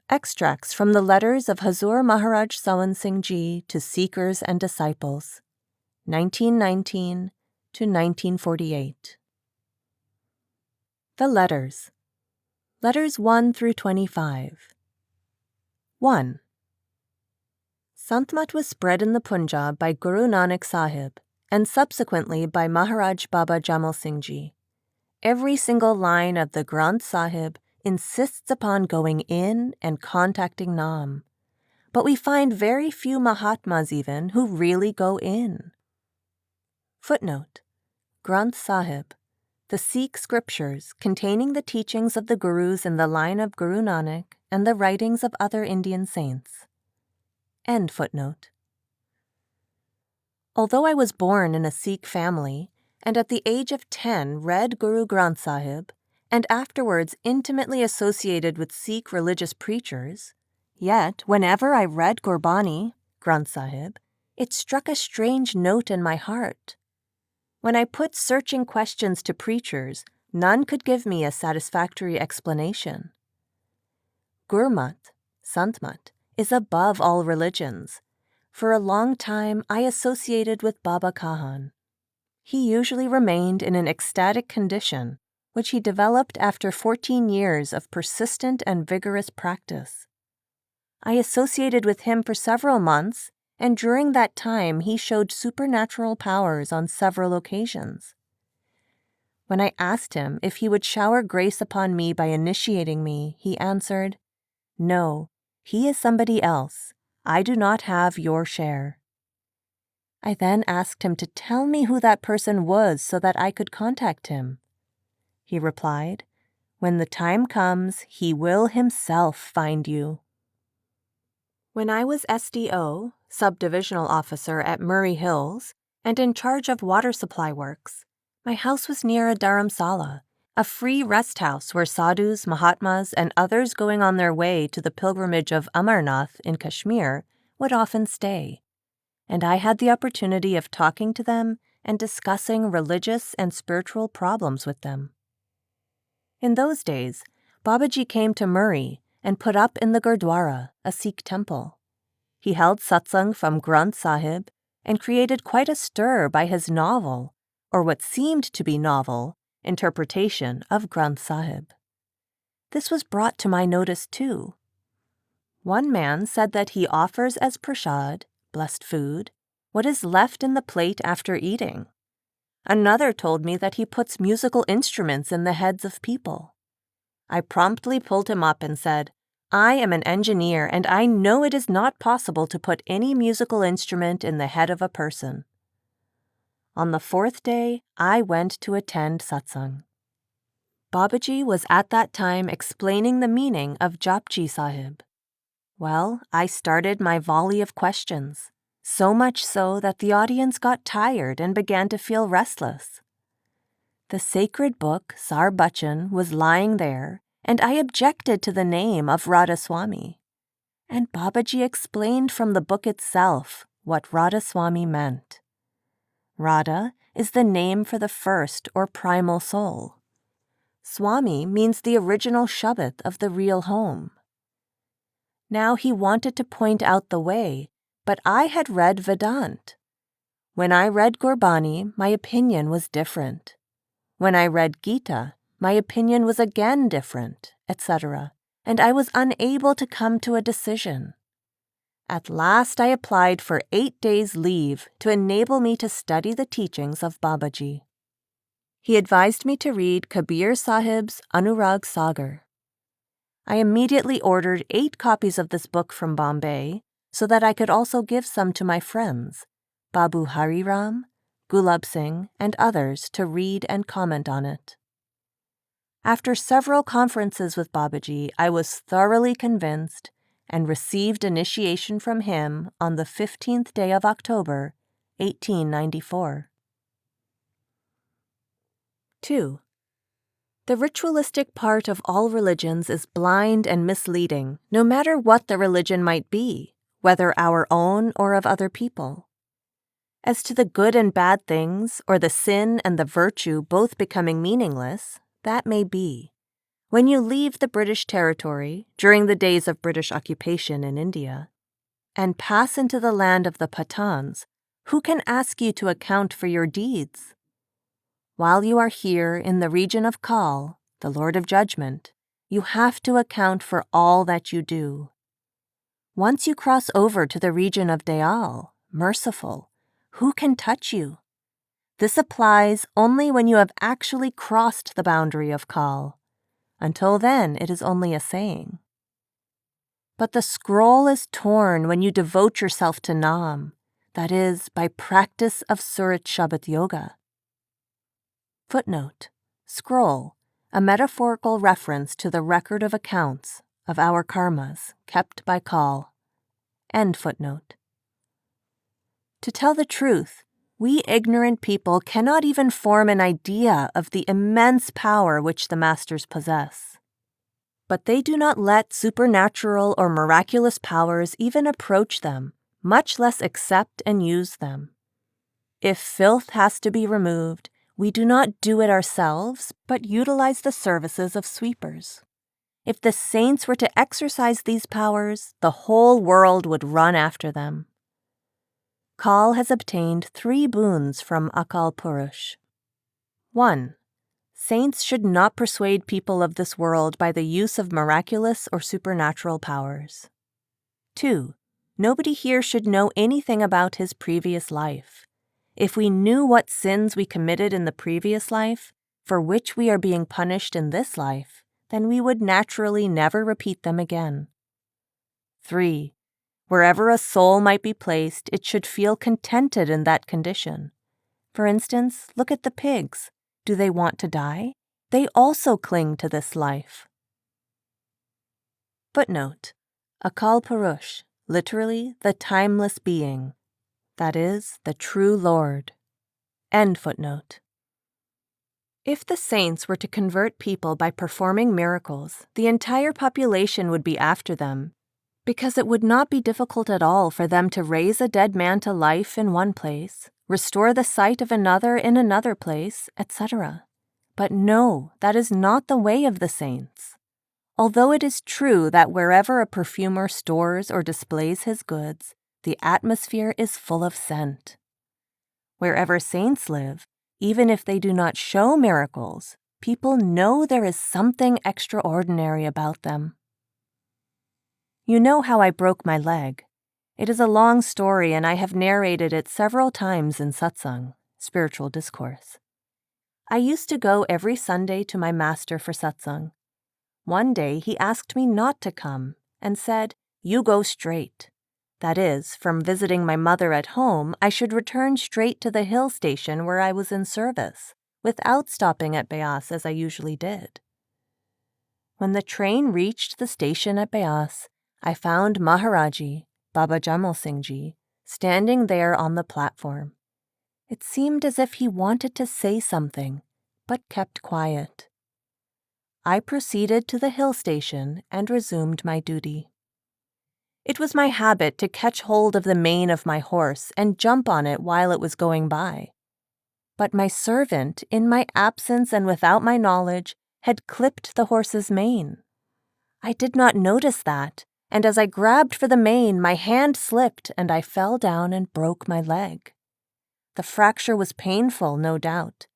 Extracts from the letters of Hazur Maharaj Sawan Singh Ji to Seekers and Disciples, 1919 to 1948. The Letters. Letters 1 through 25. 1. Sant Mat was spread in the Punjab by Guru Nanak Sahib and subsequently by Maharaj Baba Jamal Singh Ji. Every single line of the Granth Sahib insists upon going in and contacting Nam. But we find very few Mahatmas even who really go in. Footnote: Granth Sahib, the Sikh scriptures containing the teachings of the Gurus in the line of Guru Nanak and the writings of other Indian saints. End footnote. Although I was born in a Sikh family, and at the age of 10 read Guru Granth Sahib, and afterwards intimately associated with Sikh religious preachers, yet whenever I read Gurbani, Granth Sahib, it struck a strange note in my heart. When I put searching questions to preachers, none could give me a satisfactory explanation. Gurmat, Sant Mat, is above all religions. For a long time I associated with Baba Kahan. He usually remained in an ecstatic condition, which he developed after 14 years of persistent and vigorous practice. I associated with him for several months, and during that time he showed supernatural powers on several occasions. When I asked him if he would shower grace upon me by initiating me, he answered, "No, he is somebody else. I do not have your share." I then asked him to tell me who that person was so that I could contact him. He replied, "When the time comes, he will himself find you." When I was SDO, subdivisional officer at Murray Hills, and in charge of water supply works, my house was near a dharamsala, a free rest house where sadhus, mahatmas, and others going on their way to the pilgrimage of Amarnath in Kashmir would often stay, and I had the opportunity of talking to them and discussing religious and spiritual problems with them. In those days, Babaji came to Murray and put up in the Gurdwara, a Sikh temple. He held satsang from Granth Sahib and created quite a stir by his novel, or what seemed to be novel, interpretation of Granth Sahib. This was brought to my notice too. One man said that he offers as prasad, blessed food, what is left in the plate after eating. Another told me that he puts musical instruments in the heads of people. I promptly pulled him up and said, "I am an engineer and I know it is not possible to put any musical instrument in the head of a person." On the 4th day, I went to attend satsang. Babaji was at that time explaining the meaning of Japji Sahib. Well, I started my volley of questions, so much so that the audience got tired and began to feel restless. The sacred book, Sar Bachan, was lying there, and I objected to the name of Radha Soami. And Babaji explained from the book itself what Radha Soami meant. Radha is the name for the first or primal soul. Swami means the original Shabbat of the real home. Now he wanted to point out the way, but I had read Vedant. When I read Gurbani, my opinion was different. When I read Gita, my opinion was again different, etc., and I was unable to come to a decision. At last I applied for 8 days' leave to enable me to study the teachings of Babaji. He advised me to read Kabir Sahib's Anurag Sagar. I immediately ordered 8 copies of this book from Bombay so that I could also give some to my friends, Babu Hariram, Gulab Singh, and others to read and comment on it. After several conferences with Babaji, I was thoroughly convinced and received initiation from him on the 15th day of October, 1894. 2. The ritualistic part of all religions is blind and misleading, no matter what the religion might be, whether our own or of other people. As to the good and bad things, or the sin and the virtue both becoming meaningless, that may be. When you leave the British territory during the days of British occupation in India and pass into the land of the Pathans, who can ask you to account for your deeds? While you are here in the region of Kal, the Lord of Judgment, you have to account for all that you do. Once you cross over to the region of Dayal, merciful, who can touch you? This applies only when you have actually crossed the boundary of Kal. Until then, it is only a saying. But the scroll is torn when you devote yourself to Nam, that is, by practice of Surat Shabbat Yoga. Footnote: Scroll, a metaphorical reference to the record of accounts of our karmas kept by Kal. End footnote. To tell the truth, we ignorant people cannot even form an idea of the immense power which the masters possess. But they do not let supernatural or miraculous powers even approach them, much less accept and use them. If filth has to be removed, we do not do it ourselves, but utilize the services of sweepers. If the saints were to exercise these powers, the whole world would run after them. Kal has obtained 3 boons from Akal Purush. 1. Saints should not persuade people of this world by the use of miraculous or supernatural powers. 2. Nobody here should know anything about his previous life. If we knew what sins we committed in the previous life, for which we are being punished in this life, then we would naturally never repeat them again. 3. Wherever a soul might be placed, it should feel contented in that condition. For instance, look at the pigs. Do they want to die? They also cling to this life. Footnote: Akal Purush, literally the timeless being, that is, the true Lord. End footnote. If the saints were to convert people by performing miracles, the entire population would be after them, because it would not be difficult at all for them to raise a dead man to life in one place, restore the sight of another in another place, etc. But no, that is not the way of the saints. Although it is true that wherever a perfumer stores or displays his goods, the atmosphere is full of scent. Wherever saints live, even if they do not show miracles, people know there is something extraordinary about them. You know how I broke my leg. It is a long story, and I have narrated it several times in satsang, spiritual discourse. I used to go every Sunday to my master for satsang. One day he asked me not to come and said, "You go straight." That is, from visiting my mother at home, I should return straight to the hill station where I was in service, without stopping at Beas as I usually did. When the train reached the station at Beas, I found Maharaji, Baba Jamal Singh Ji, standing there on the platform. It seemed as if he wanted to say something, but kept quiet. I proceeded to the hill station and resumed my duty. It was my habit to catch hold of the mane of my horse and jump on it while it was going by. But my servant, in my absence and without my knowledge, had clipped the horse's mane. I did not notice that, and as I grabbed for the mane, my hand slipped and I fell down and broke my leg. The fracture was painful, no doubt,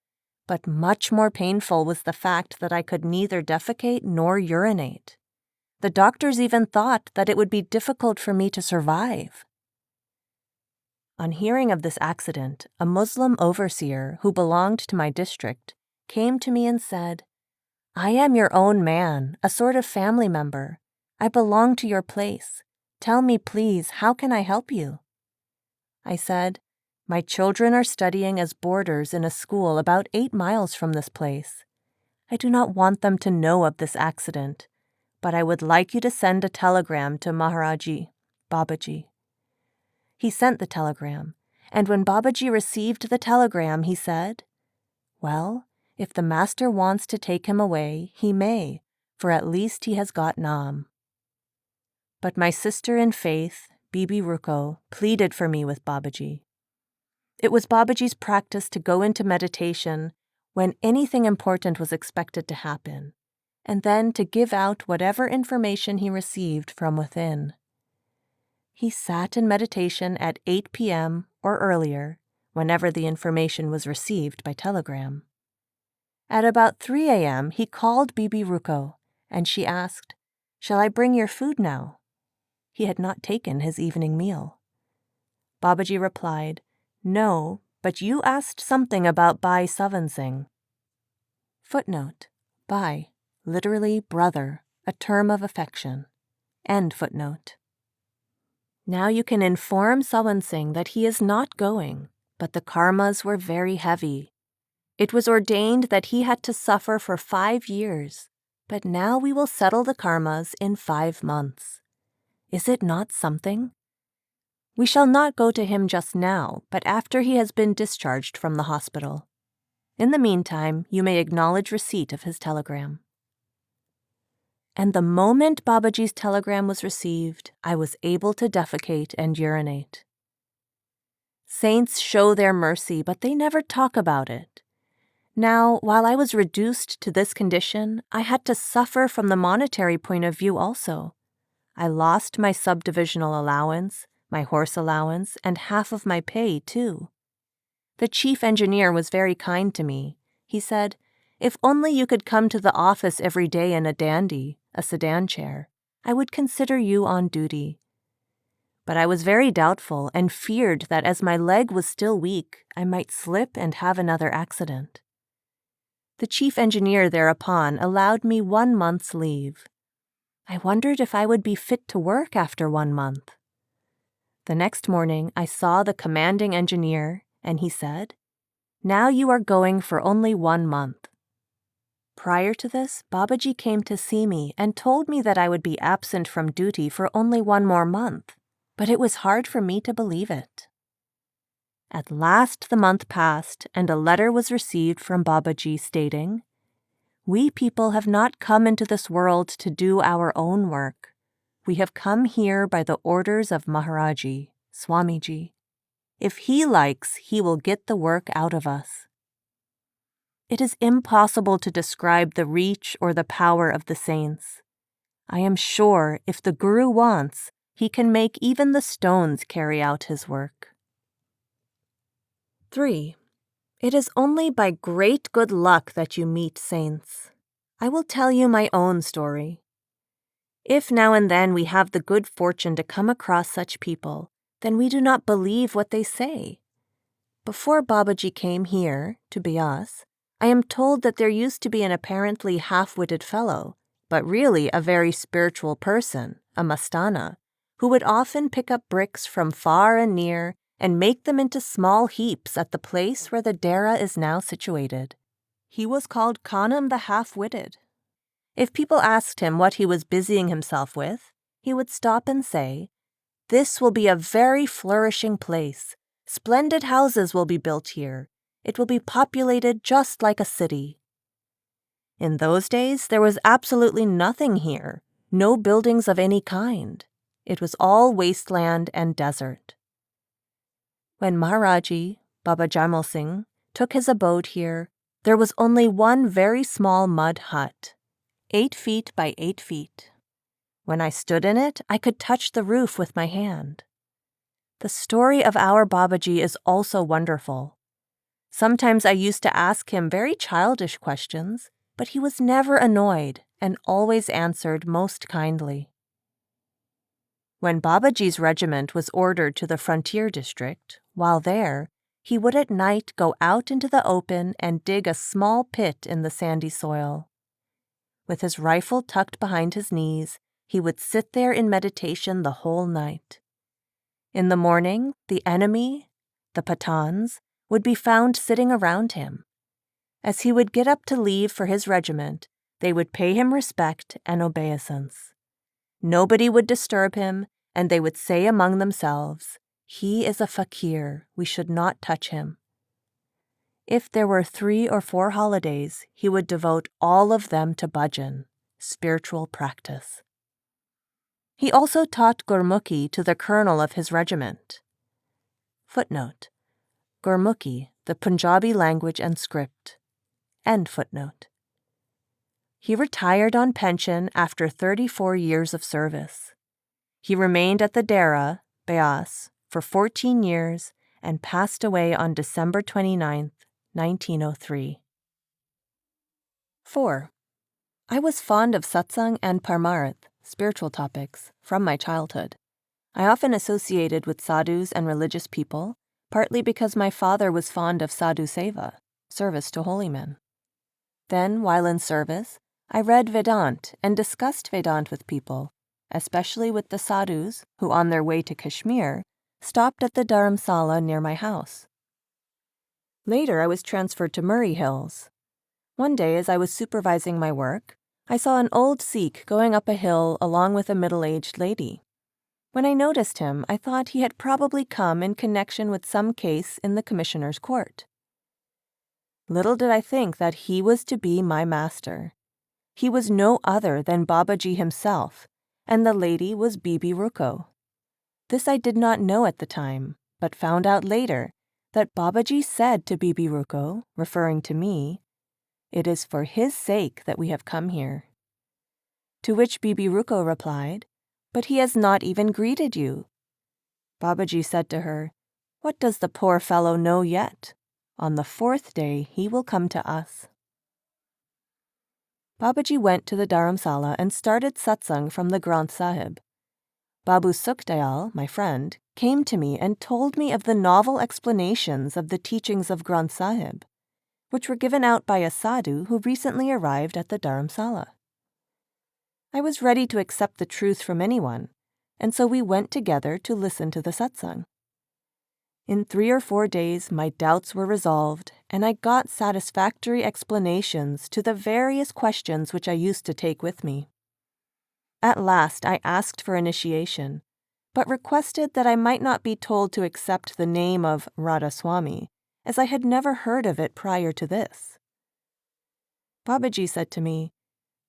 but much more painful was the fact that I could neither defecate nor urinate. The doctors even thought that it would be difficult for me to survive. On hearing of this accident, a Muslim overseer who belonged to my district came to me and said, "I am your own man, a sort of family member. I belong to your place. Tell me, please, how can I help you?" I said, "My children are studying as boarders in a school about 8 miles from this place. I do not want them to know of this accident, but I would like you to send a telegram to Maharaji, Babaji." He sent the telegram, and when Babaji received the telegram, he said, "Well, if the master wants to take him away, he may, for at least he has got Nam." But my sister in faith, Bibi Ruko, pleaded for me with Babaji. It was Babaji's practice to go into meditation when anything important was expected to happen, and then to give out whatever information he received from within. He sat in meditation at 8 p.m. or earlier, whenever the information was received by telegram. At about 3 a.m., he called Bibi Ruko, and she asked, "Shall I bring your food now?" He had not taken his evening meal. Babaji replied, "No, but you asked something about Bhai Sawan Singh." Footnote: Bhai, literally brother, a term of affection. End footnote. Now you can inform Sawan Singh that he is not going, but the karmas were very heavy. It was ordained that he had to suffer for 5 years, but now we will settle the karmas in 5 months. Is it not something? We shall not go to him just now, but after he has been discharged from the hospital. In the meantime, you may acknowledge receipt of his telegram. And the moment Babaji's telegram was received, I was able to defecate and urinate. Saints show their mercy, but they never talk about it. Now, while I was reduced to this condition, I had to suffer from the monetary point of view also. I lost my subdivisional allowance, my horse allowance, and half of my pay, too. The chief engineer was very kind to me. He said, "If only you could come to the office every day in a dandy, a sedan chair, I would consider you on duty." But I was very doubtful and feared that as my leg was still weak, I might slip and have another accident. The chief engineer thereupon allowed me 1 month's leave. I wondered if I would be fit to work after 1 month. The next morning, I saw the commanding engineer, and he said, "Now you are going for only 1 month." Prior to this, Babaji came to see me and told me that I would be absent from duty for only 1 more month, but it was hard for me to believe it. At last the month passed, and a letter was received from Babaji stating, "We people have not come into this world to do our own work. We have come here by the orders of Maharaji, Swamiji. If he likes, he will get the work out of us." It is impossible to describe the reach or the power of the saints. I am sure if the Guru wants, he can make even the stones carry out his work. 3. It is only by great good luck that you meet saints. I will tell you my own story. If now and then we have the good fortune to come across such people, then we do not believe what they say. Before Babaji came here, to Beas, I am told that there used to be an apparently half-witted fellow, but really a very spiritual person, a mastana, who would often pick up bricks from far and near and make them into small heaps at the place where the Dera is now situated. He was called Khanum the Half-Witted. If people asked him what he was busying himself with, he would stop and say, "This will be a very flourishing place. Splendid houses will be built here. It will be populated just like a city." In those days, there was absolutely nothing here, no buildings of any kind. It was all wasteland and desert. When Maharaji, Baba Jaimal Singh, took his abode here, there was only one very small mud hut, 8 feet by 8 feet. When I stood in it, I could touch the roof with my hand. The story of our Babaji is also wonderful. Sometimes I used to ask him very childish questions, but he was never annoyed and always answered most kindly. When Babaji's regiment was ordered to the frontier district, while there, he would at night go out into the open and dig a small pit in the sandy soil. With his rifle tucked behind his knees, he would sit there in meditation the whole night. In the morning, the enemy, the Pathans, would be found sitting around him. As he would get up to leave for his regiment, they would pay him respect and obeisance. Nobody would disturb him, and they would say among themselves, "He is a fakir, we should not touch him." If there were 3 or 4 holidays, he would devote all of them to bhajan, spiritual practice. He also taught Gurmukhi to the colonel of his regiment. Footnote: Gurmukhi, the Punjabi language and script. End footnote. He retired on pension after 34 years of service. He remained at the Dera, Beas, for 14 years and passed away on December 29, 1903. 4. I was fond of satsang and paramaarth, spiritual topics, from my childhood. I often associated with sadhus and religious people, partly because my father was fond of sadhu seva, service to holy men. Then, while in service, I read Vedant and discussed Vedant with people, especially with the sadhus who, on their way to Kashmir, stopped at the dharamsala near my house. Later, I was transferred to Murray Hills. One day, as I was supervising my work, I saw an old Sikh going up a hill along with a middle-aged lady. When I noticed him, I thought he had probably come in connection with some case in the commissioner's court. Little did I think that he was to be my master. He was no other than Babaji himself, and the lady was Bibi Ruko. This I did not know at the time, but found out later that Babaji said to Bibi Ruko, referring to me, "It is for his sake that we have come here." To which Bibi Ruko replied, "But he has not even greeted you." Babaji said to her, "What does the poor fellow know yet? On the 4th day he will come to us." Babaji went to the dharamsala and started satsang from the Granth Sahib. Babu Sukhdayal, my friend, came to me and told me of the novel explanations of the teachings of Granth Sahib, which were given out by a sadhu who recently arrived at the dharamsala. I was ready to accept the truth from anyone, and so we went together to listen to the satsang. In 3 or 4 days, my doubts were resolved, and I got satisfactory explanations to the various questions which I used to take with me. At last, I asked for initiation, but requested that I might not be told to accept the name of Radha Soami, as I had never heard of it prior to this. Babaji said to me,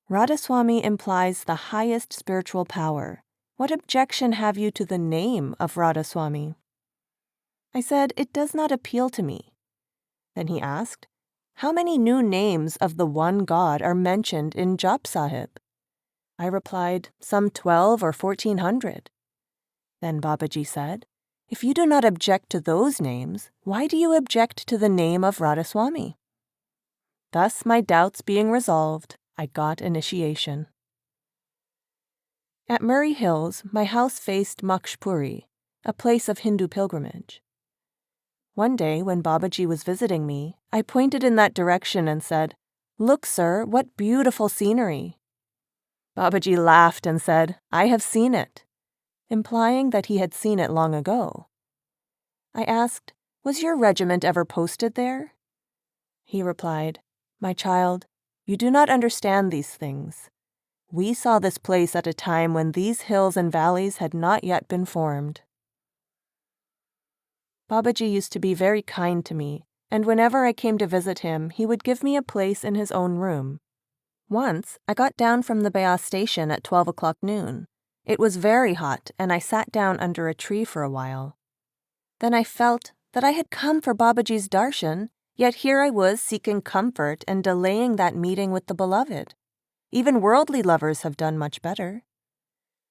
"Radha Soami implies the highest spiritual power. What objection have you to the name of Radha Soami?" I said, "It does not appeal to me." Then he asked, "How many new names of the one God are mentioned in Jap Sahib?" I replied, "Some 12 or 1400. Then Babaji said, "If you do not object to those names, why do you object to the name of Radha Soami?" Thus, my doubts being resolved, I got initiation. At Murray Hills, my house faced Makshpuri, a place of Hindu pilgrimage. One day, when Babaji was visiting me, I pointed in that direction and said, "Look, sir, what beautiful scenery." Babaji laughed and said, "I have seen it," implying that he had seen it long ago. I asked, "Was your regiment ever posted there?" He replied, "My child, you do not understand these things. We saw this place at a time when these hills and valleys had not yet been formed." Babaji used to be very kind to me, and whenever I came to visit him, he would give me a place in his own room. Once, I got down from the Beas station at 12 o'clock noon. It was very hot, and I sat down under a tree for a while. Then I felt that I had come for Babaji's darshan, yet here I was seeking comfort and delaying that meeting with the beloved. Even worldly lovers have done much better.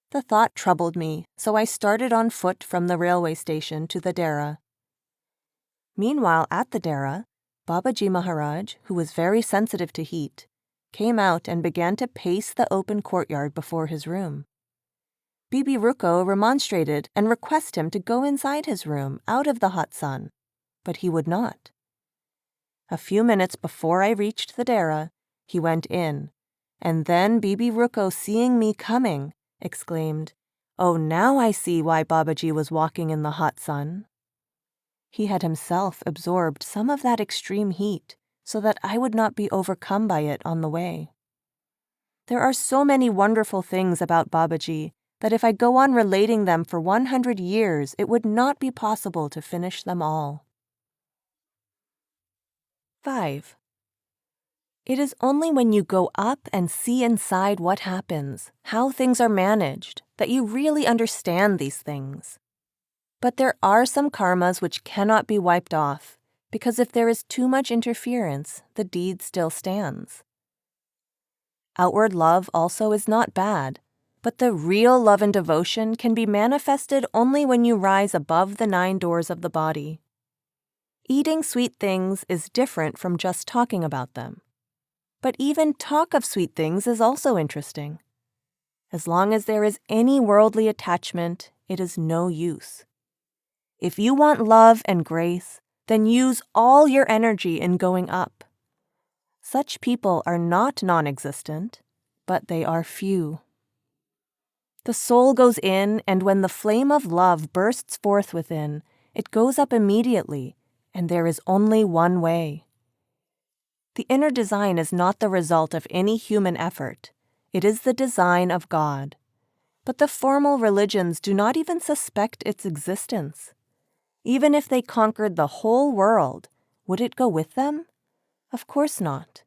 The thought troubled me, so I started on foot from the railway station to the Dera. Meanwhile, at the Dera, Babaji Maharaj, who was very sensitive to heat, came out and began to pace the open courtyard before his room. Bibi Ruko remonstrated and requested him to go inside his room, out of the hot sun, but he would not. A few minutes before I reached the Dera, he went in, and then Bibi Ruko, seeing me coming, exclaimed, "Oh, now I see why Babaji was walking in the hot sun." He had himself absorbed some of that extreme heat so that I would not be overcome by it on the way. There are so many wonderful things about Babaji that if I go on relating them for 100 years, it would not be possible to finish them all. 5. It is only when you go up and see inside what happens, how things are managed, that you really understand these things. But there are some karmas which cannot be wiped off, because if there is too much interference, the deed still stands. Outward love also is not bad, but the real love and devotion can be manifested only when you rise above the 9 doors of the body. Eating sweet things is different from just talking about them. But even talk of sweet things is also interesting. As long as there is any worldly attachment, it is no use. If you want love and grace, then use all your energy in going up. Such people are not non-existent, but they are few. The soul goes in, and when the flame of love bursts forth within, it goes up immediately, and there is only one way. The inner design is not the result of any human effort. It is the design of God. But the formal religions do not even suspect its existence. Even if they conquered the whole world, would it go with them? Of course not.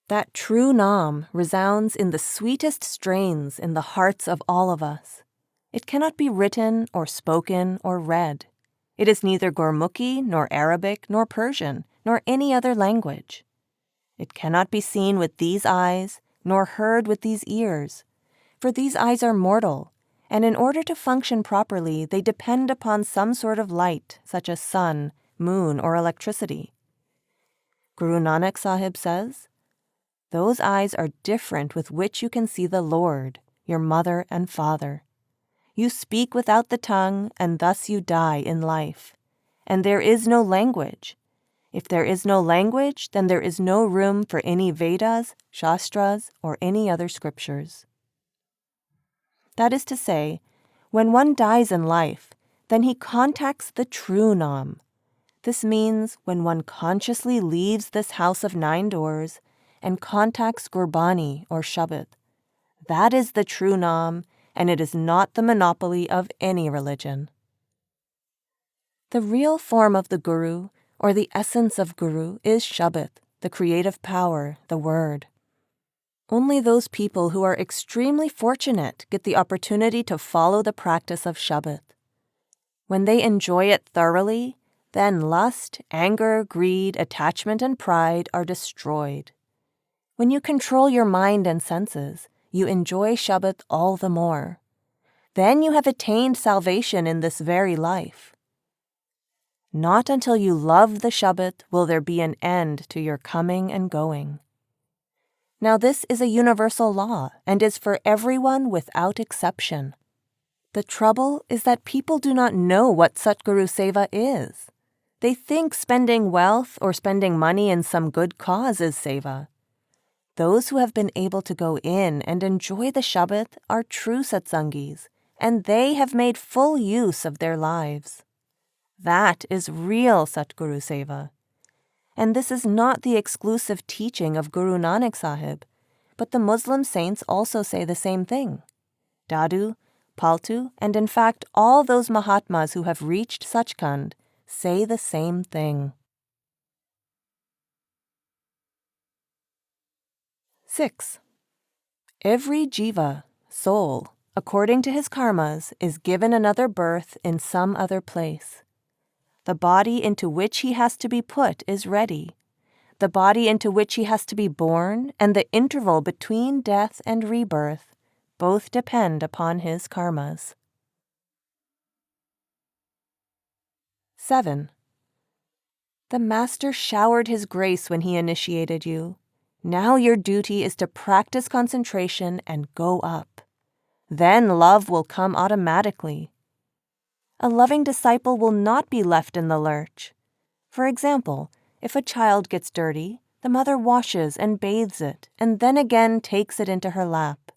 That true Nam resounds in the sweetest strains in the hearts of all of us. It cannot be written or spoken or read. It is neither Gurmukhi, nor Arabic, nor Persian, nor any other language. It cannot be seen with these eyes, nor heard with these ears, for these eyes are mortal, and in order to function properly, they depend upon some sort of light, such as sun, moon, or electricity. Guru Nanak Sahib says, "Those eyes are different with which you can see the Lord, your mother and father. You speak without the tongue, and thus you die in life. And there is no language. If there is no language, then there is no room for any Vedas, Shastras, or any other scriptures." That is to say, when one dies in life, then he contacts the true Nam. This means when one consciously leaves this house of 9 doors and contacts Gurbani or Shabad. That is the true Nam, and it is not the monopoly of any religion. The real form of the Guru, or the essence of Guru, is Shabad, the creative power, the word. Only those people who are extremely fortunate get the opportunity to follow the practice of Shabad. When they enjoy it thoroughly, then lust, anger, greed, attachment, and pride are destroyed. When you control your mind and senses, you enjoy Shabad all the more. Then you have attained salvation in this very life. Not until you love the Shabad will there be an end to your coming and going. Now this is a universal law and is for everyone without exception. The trouble is that people do not know what Satguru Seva is. They think spending wealth or spending money in some good cause is Seva. Those who have been able to go in and enjoy the Shabad are true Satsangis, and they have made full use of their lives. That is real Satguru Seva. And this is not the exclusive teaching of Guru Nanak Sahib, but the Muslim saints also say the same thing. Dadu, Paltu, and in fact all those Mahatmas who have reached Sachkhand say the same thing. 6. Every jiva, soul, according to his karmas, is given another birth in some other place. The body into which he has to be put is ready. The body into which he has to be born and the interval between death and rebirth both depend upon his karmas. 7. The Master showered his grace when he initiated you. Now your duty is to practice concentration and go up. Then love will come automatically. A loving disciple will not be left in the lurch. For example, if a child gets dirty, the mother washes and bathes it, and then again takes it into her lap.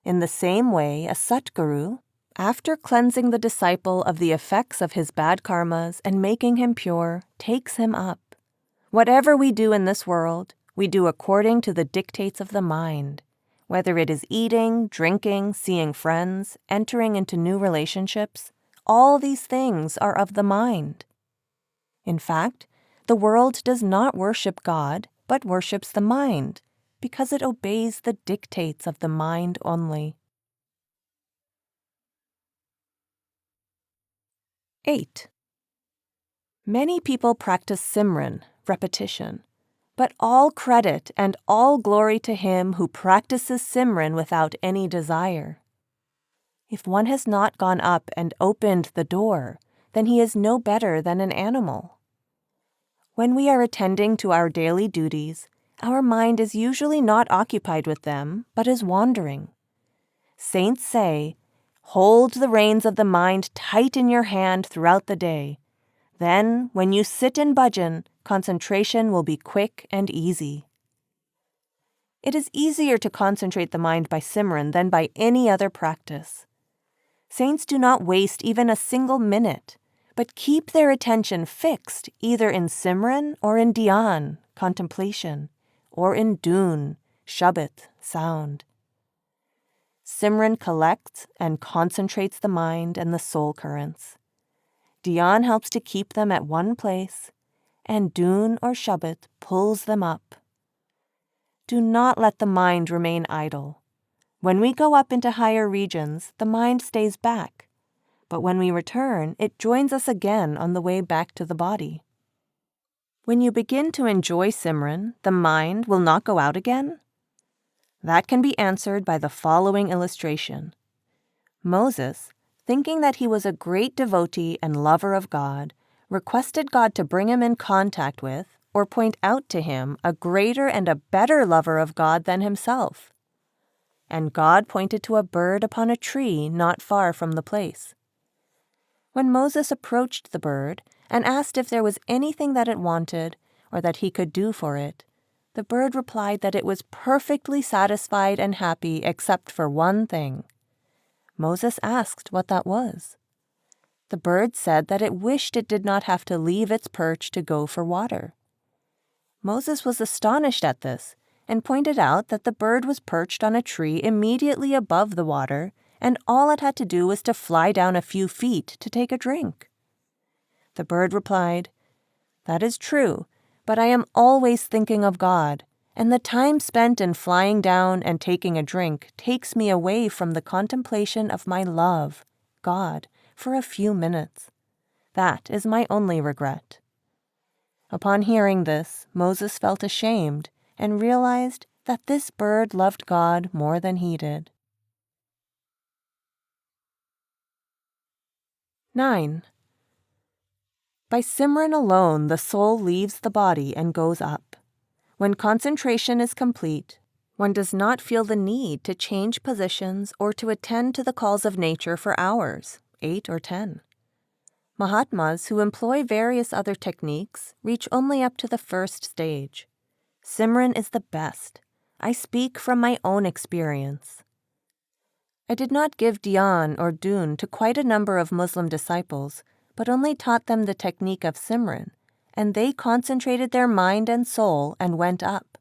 In the same way, a Satguru, after cleansing the disciple of the effects of his bad karmas and making him pure, takes him up. Whatever we do in this world, we do according to the dictates of the mind. Whether it is eating, drinking, seeing friends, entering into new relationships, all these things are of the mind. In fact, the world does not worship God, but worships the mind, because it obeys the dictates of the mind only. 8. Many people practice Simran, repetition, But all credit and all glory to him who practices Simran without any desire. If one has not gone up and opened the door, then he is no better than an animal. When we are attending to our daily duties, our mind is usually not occupied with them, but is wandering. Saints say, "Hold the reins of the mind tight in your hand throughout the day. Then, when you sit in bhajan, concentration will be quick and easy." It is easier to concentrate the mind by Simran than by any other practice. Saints do not waste even a single minute, but keep their attention fixed either in Simran or in Dhyan, contemplation, or in Dun, Shabad, sound. Simran collects and concentrates the mind and the soul currents. Dhyan helps to keep them at one place, and Dun or Shabad pulls them up. Do not let the mind remain idle. When we go up into higher regions, the mind stays back, but when we return, it joins us again on the way back to the body. When you begin to enjoy Simran, the mind will not go out again? That can be answered by the following illustration. Moses, thinking that he was a great devotee and lover of God, requested God to bring him in contact with or point out to him a greater and a better lover of God than himself. And God pointed to a bird upon a tree not far from the place. When Moses approached the bird and asked if there was anything that it wanted or that he could do for it, the bird replied that it was perfectly satisfied and happy except for one thing. Moses asked what that was. The bird said that it wished it did not have to leave its perch to go for water. Moses was astonished at this and pointed out that the bird was perched on a tree immediately above the water, and all it had to do was to fly down a few feet to take a drink. The bird replied, "That is true, but I am always thinking of God, and the time spent in flying down and taking a drink takes me away from the contemplation of my love, God, for a few minutes. That is my only regret." Upon hearing this, Moses felt ashamed and realized that this bird loved God more than he did. 9. By Simran alone, the soul leaves the body and goes up. When concentration is complete, one does not feel the need to change positions or to attend to the calls of nature for hours, 8 or 10. Mahatmas who employ various other techniques reach only up to the first stage. Simran is the best. I speak from my own experience. I did not give Dhyan or Dun to quite a number of Muslim disciples, but only taught them the technique of Simran, and they concentrated their mind and soul and went up.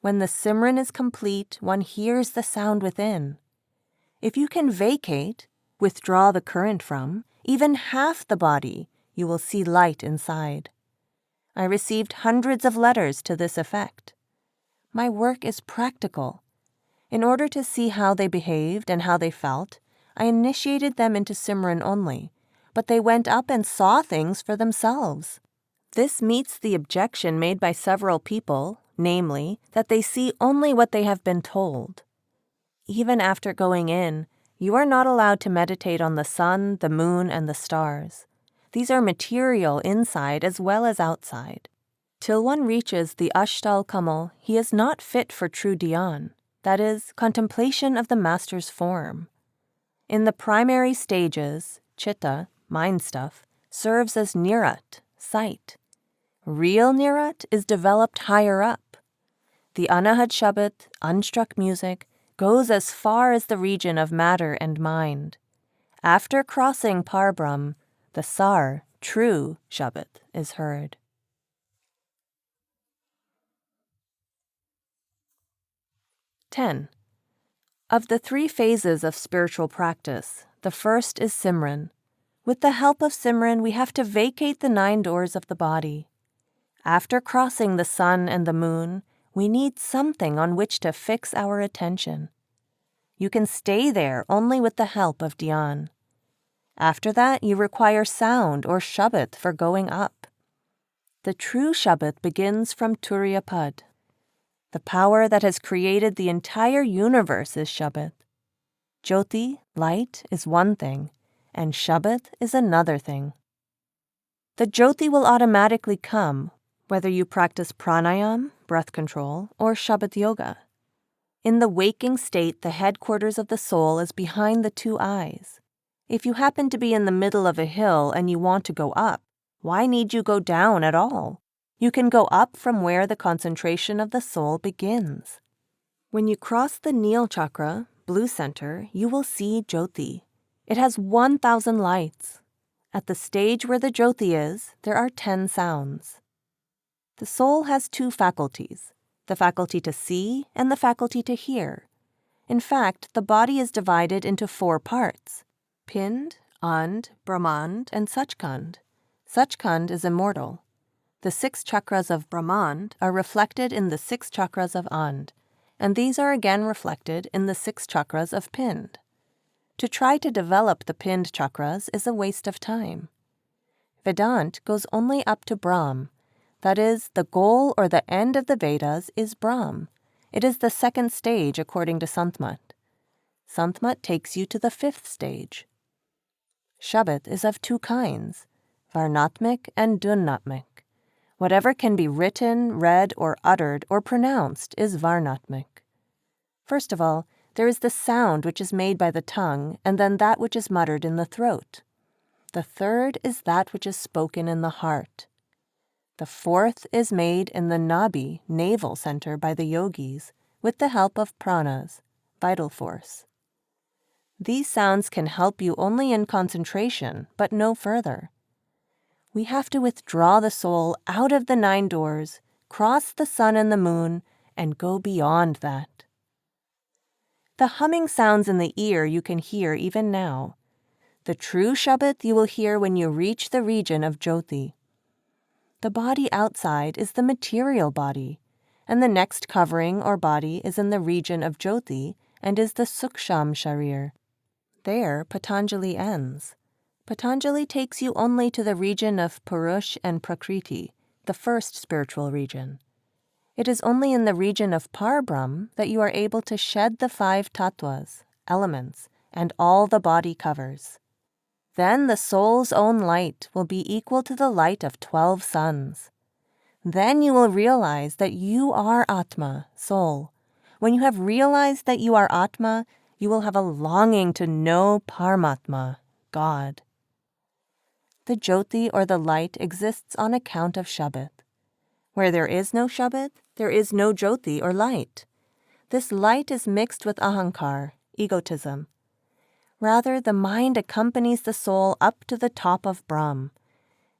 When the Simran is complete, one hears the sound within. If you can vacate, withdraw the current from, even half the body, you will see light inside. I received hundreds of letters to this effect. My work is practical. In order to see how they behaved and how they felt, I initiated them into Simran only, but they went up and saw things for themselves. This meets the objection made by several people, namely, that they see only what they have been told. Even after going in, you are not allowed to meditate on the sun, the moon, and the stars. These are material inside as well as outside. Till one reaches the Ashtal Kamal, he is not fit for true Dhyan, that is, contemplation of the Master's form. In the primary stages, Chitta, mind stuff, serves as Nirat, sight. Real Nirat is developed higher up. The Anahad Shabad, unstruck music, goes as far as the region of matter and mind. After crossing Parbrahm, the Sar, true Shabad, is heard. (10) Of the 3 phases of spiritual practice, the first is Simran. With the help of Simran, we have to vacate the 9 doors of the body. After crossing the sun and the moon, we need something on which to fix our attention. You can stay there only with the help of Dhyan. After that, you require sound or Shabad for going up. The true Shabbat begins from Turiya Pad. The power that has created the entire universe is Shabbat. Jyoti, light, is one thing, and Shabbat is another thing. The Jyoti will automatically come, whether you practice pranayam, breath control, or Shabbat yoga. In the waking state, the headquarters of the soul is behind the two eyes. If you happen to be in the middle of a hill and you want to go up, why need you go down at all? You can go up from where the concentration of the soul begins. When you cross the Neel chakra, blue center, you will see Jyoti. It has 1,000 lights. At the stage where the Jyoti is, there are 10 sounds. The soul has two faculties, the faculty to see and the faculty to hear. In fact, the body is divided into 4 parts: Pind, And, Brahmand, and Sachkhand. Sachkhand is immortal. The 6 chakras of Brahmand are reflected in the 6 chakras of And, and these are again reflected in the 6 chakras of Pind. To try to develop the Pind chakras is a waste of time. Vedant goes only up to Brahm. That is, the goal or the end of the Vedas is Brahm. It is the 2nd stage according to Sant Mat. Sant Mat takes you to the 5th stage. Shabbat is of 2 kinds, Varnatmik and Dhunnatmik. Whatever can be written, read, or uttered, or pronounced is Varnatmik. First of all, there is the sound which is made by the tongue, and then that which is muttered in the throat. The 3rd is that which is spoken in the heart. The 4th is made in the Nabi, navel center, by the yogis, with the help of pranas, vital force. These sounds can help you only in concentration, but no further. We have to withdraw the soul out of the 9 doors, cross the sun and the moon, and go beyond that. The humming sounds in the ear you can hear even now. The true Shabbat you will hear when you reach the region of Jyoti. The body outside is the material body, and the next covering or body is in the region of Jyoti and is the Suksham Sharir. There Patanjali ends. Patanjali takes you only to the region of Purush and Prakriti, the first spiritual region. It is only in the region of Parbrahm that you are able to shed the 5 tattvas, elements, and all the body covers. Then the soul's own light will be equal to the light of 12 suns. Then you will realize that you are Atma, soul. When you have realized that you are Atma, you will have a longing to know Paramatma, God. The Jyoti or the light exists on account of Shabbat. Where there is no Shabbat, there is no Jyoti or light. This light is mixed with ahankar, egotism. Rather, the mind accompanies the soul up to the top of Brahm.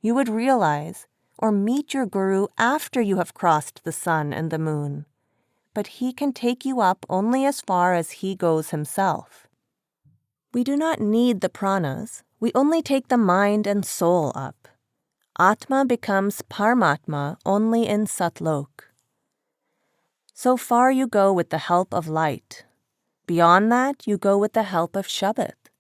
You would realize, or meet your guru after you have crossed the sun and the moon. But he can take you up only as far as he goes himself. We do not need the pranas, we only take the mind and soul up. Atma becomes Paramatma only in Satlok. So far you go with the help of light. Beyond that, you go with the help of Shabbat.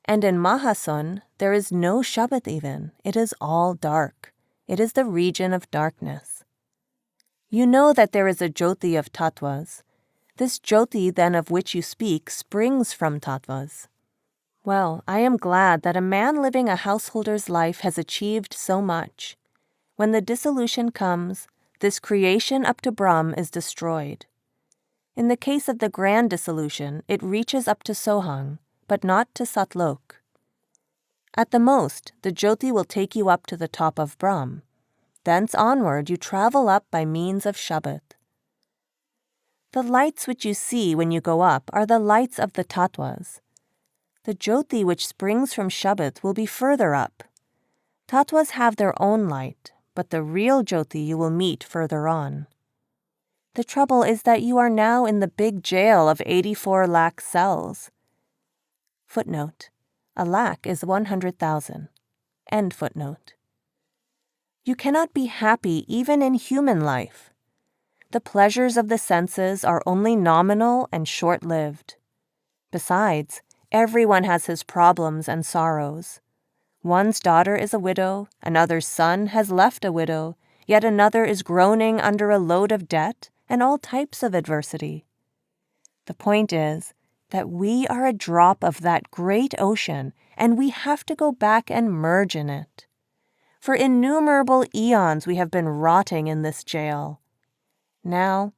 And in Mahasun, there is no Shabbat even. It is all dark. It is the region of darkness. You know that there is a Jyoti of tattvas. This Jyoti then of which you speak springs from tattvas. Well, I am glad that a man living a householder's life has achieved so much. When the dissolution comes, this creation up to Brahm is destroyed. In the case of the grand dissolution, it reaches up to Sohang, but not to Satlok. At the most, the Jyoti will take you up to the top of Brahm. Thence onward you travel up by means of Shabbat. The lights which you see when you go up are the lights of the tattvas. The Jyoti which springs from Shabbat will be further up. Tattvas have their own light, but the real Jyoti you will meet further on. The trouble is that you are now in the big jail of 84 lakh cells. Footnote: a lakh is 100,000. End footnote. You cannot be happy even in human life. The pleasures of the senses are only nominal and short-lived. Besides, everyone has his problems and sorrows. One's daughter is a widow, another's son has left a widow, yet another is groaning under a load of debt and all types of adversity. The point is that we are a drop of that great ocean, and we have to go back and merge in it. For innumerable eons we have been rotting in this jail. Now,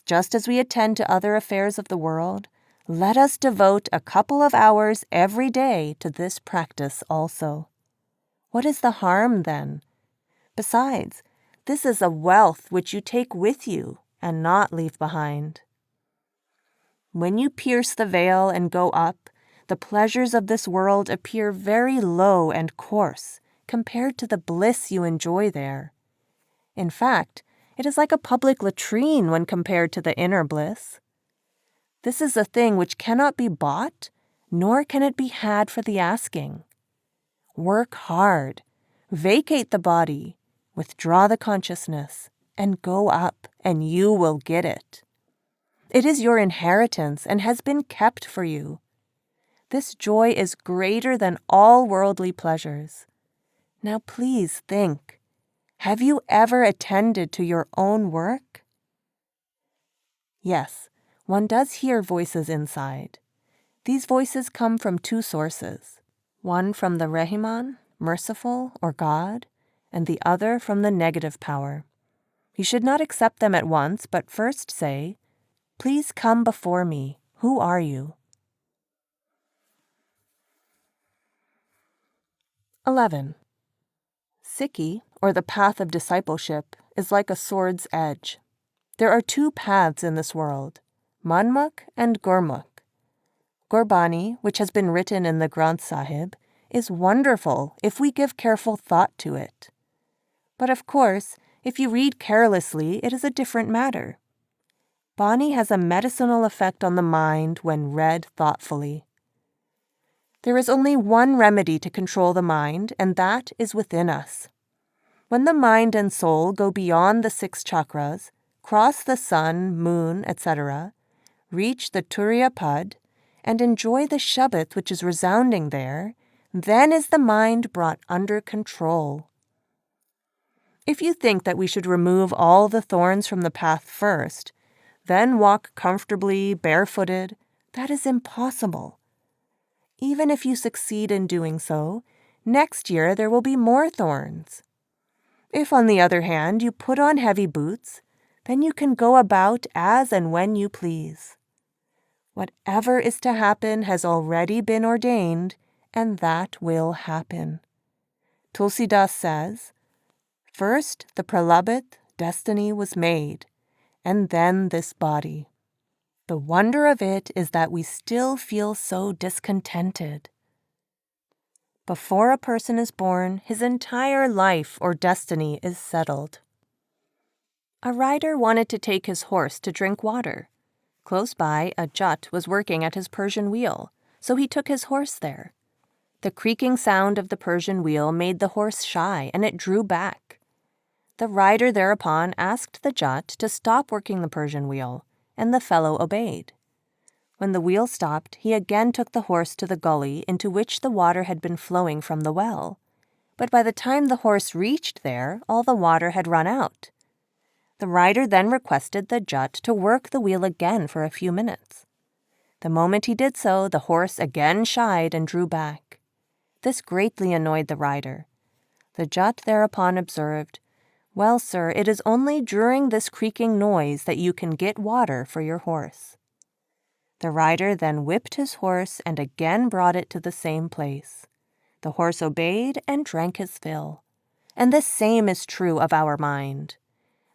just as we attend to other affairs of the world, let us devote a couple of hours every day to this practice also. What is the harm, then? Besides, this is a wealth which you take with you and not leave behind. When you pierce the veil and go up, the pleasures of this world appear very low and coarse compared to the bliss you enjoy there. In fact, it is like a public latrine when compared to the inner bliss. This is a thing which cannot be bought, nor can it be had for the asking. Work hard, vacate the body, withdraw the consciousness, and go up, and you will get it. It is your inheritance and has been kept for you. This joy is greater than all worldly pleasures. Now please think, have you ever attended to your own work? Yes, one does hear voices inside. These voices come from two sources, one from the Rahman, merciful, or God, and the other from the negative power. You should not accept them at once, but first say, "Please come before me. Who are you?" 11. Sikhi, or the path of discipleship, is like a sword's edge. There are two paths in this world, Manmukh and Gurmukh. Gurbani, which has been written in the Granth Sahib, is wonderful if we give careful thought to it. But of course, if you read carelessly, it is a different matter. Bani has a medicinal effect on the mind when read thoughtfully. There is only one remedy to control the mind, and that is within us. When the mind and soul go beyond the 6 chakras, cross the sun, moon, etc., reach the Turiya Pad, and enjoy the Shabbat which is resounding there, then is the mind brought under control. If you think that we should remove all the thorns from the path first, then walk comfortably, barefooted, that is impossible. Even if you succeed in doing so, next year there will be more thorns. If, on the other hand, you put on heavy boots, then you can go about as and when you please. Whatever is to happen has already been ordained, and that will happen. Tulsidas says, "First the pralabit, destiny, was made, and then this body. The wonder of it is that we still feel so discontented." Before a person is born, his entire life or destiny is settled. A rider wanted to take his horse to drink water. Close by, a Jat was working at his Persian wheel, so he took his horse there. The creaking sound of the Persian wheel made the horse shy, and it drew back. The rider thereupon asked the Jat to stop working the Persian wheel, and the fellow obeyed. When the wheel stopped, he again took the horse to the gully into which the water had been flowing from the well. But by the time the horse reached there, all the water had run out. The rider then requested the Jat to work the wheel again for a few minutes. The moment he did so, the horse again shied and drew back. This greatly annoyed the rider. The Jat thereupon observed, "Well, sir, it is only during this creaking noise that you can get water for your horse." The rider then whipped his horse and again brought it to the same place. The horse obeyed and drank his fill. And the same is true of our mind.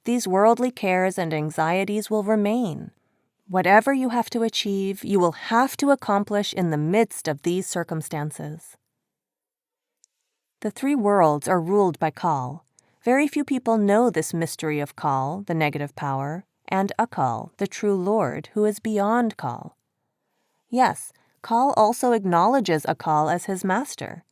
These worldly cares and anxieties will remain. Whatever you have to achieve, you will have to accomplish in the midst of these circumstances. The 3 worlds are ruled by Kal. Very few people know this mystery of Kal, the negative power, and Akal, the true Lord, who is beyond Kal. Yes, Kal also acknowledges Akal as his master.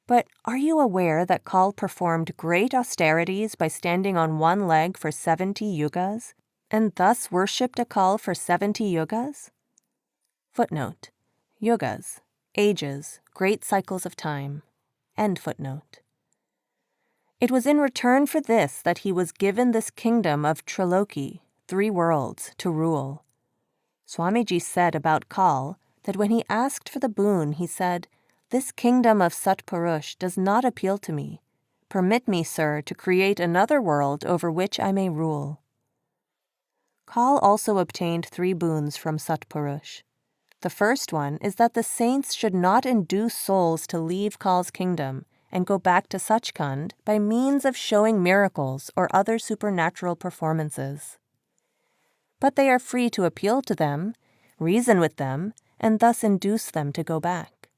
But are you aware that Kal performed great austerities by standing on one leg for 70 yugas, and thus worshipped Akal for 70 yugas? Footnote: Yugas, ages, great cycles of time. End footnote. It was in return for this that he was given this kingdom of Triloki, 3 worlds, to rule. Swamiji said about Kal that when he asked for the boon, he said, "This kingdom of Satpurush does not appeal to me. Permit me, sir, to create another world over which I may rule." Kal also obtained 3 boons from Satpurush. The first one is that the saints should not induce souls to leave Kal's kingdom and go back to Sachkhand by means of showing miracles or other supernatural performances. But they are free to appeal to them, reason with them, and thus induce them to go back.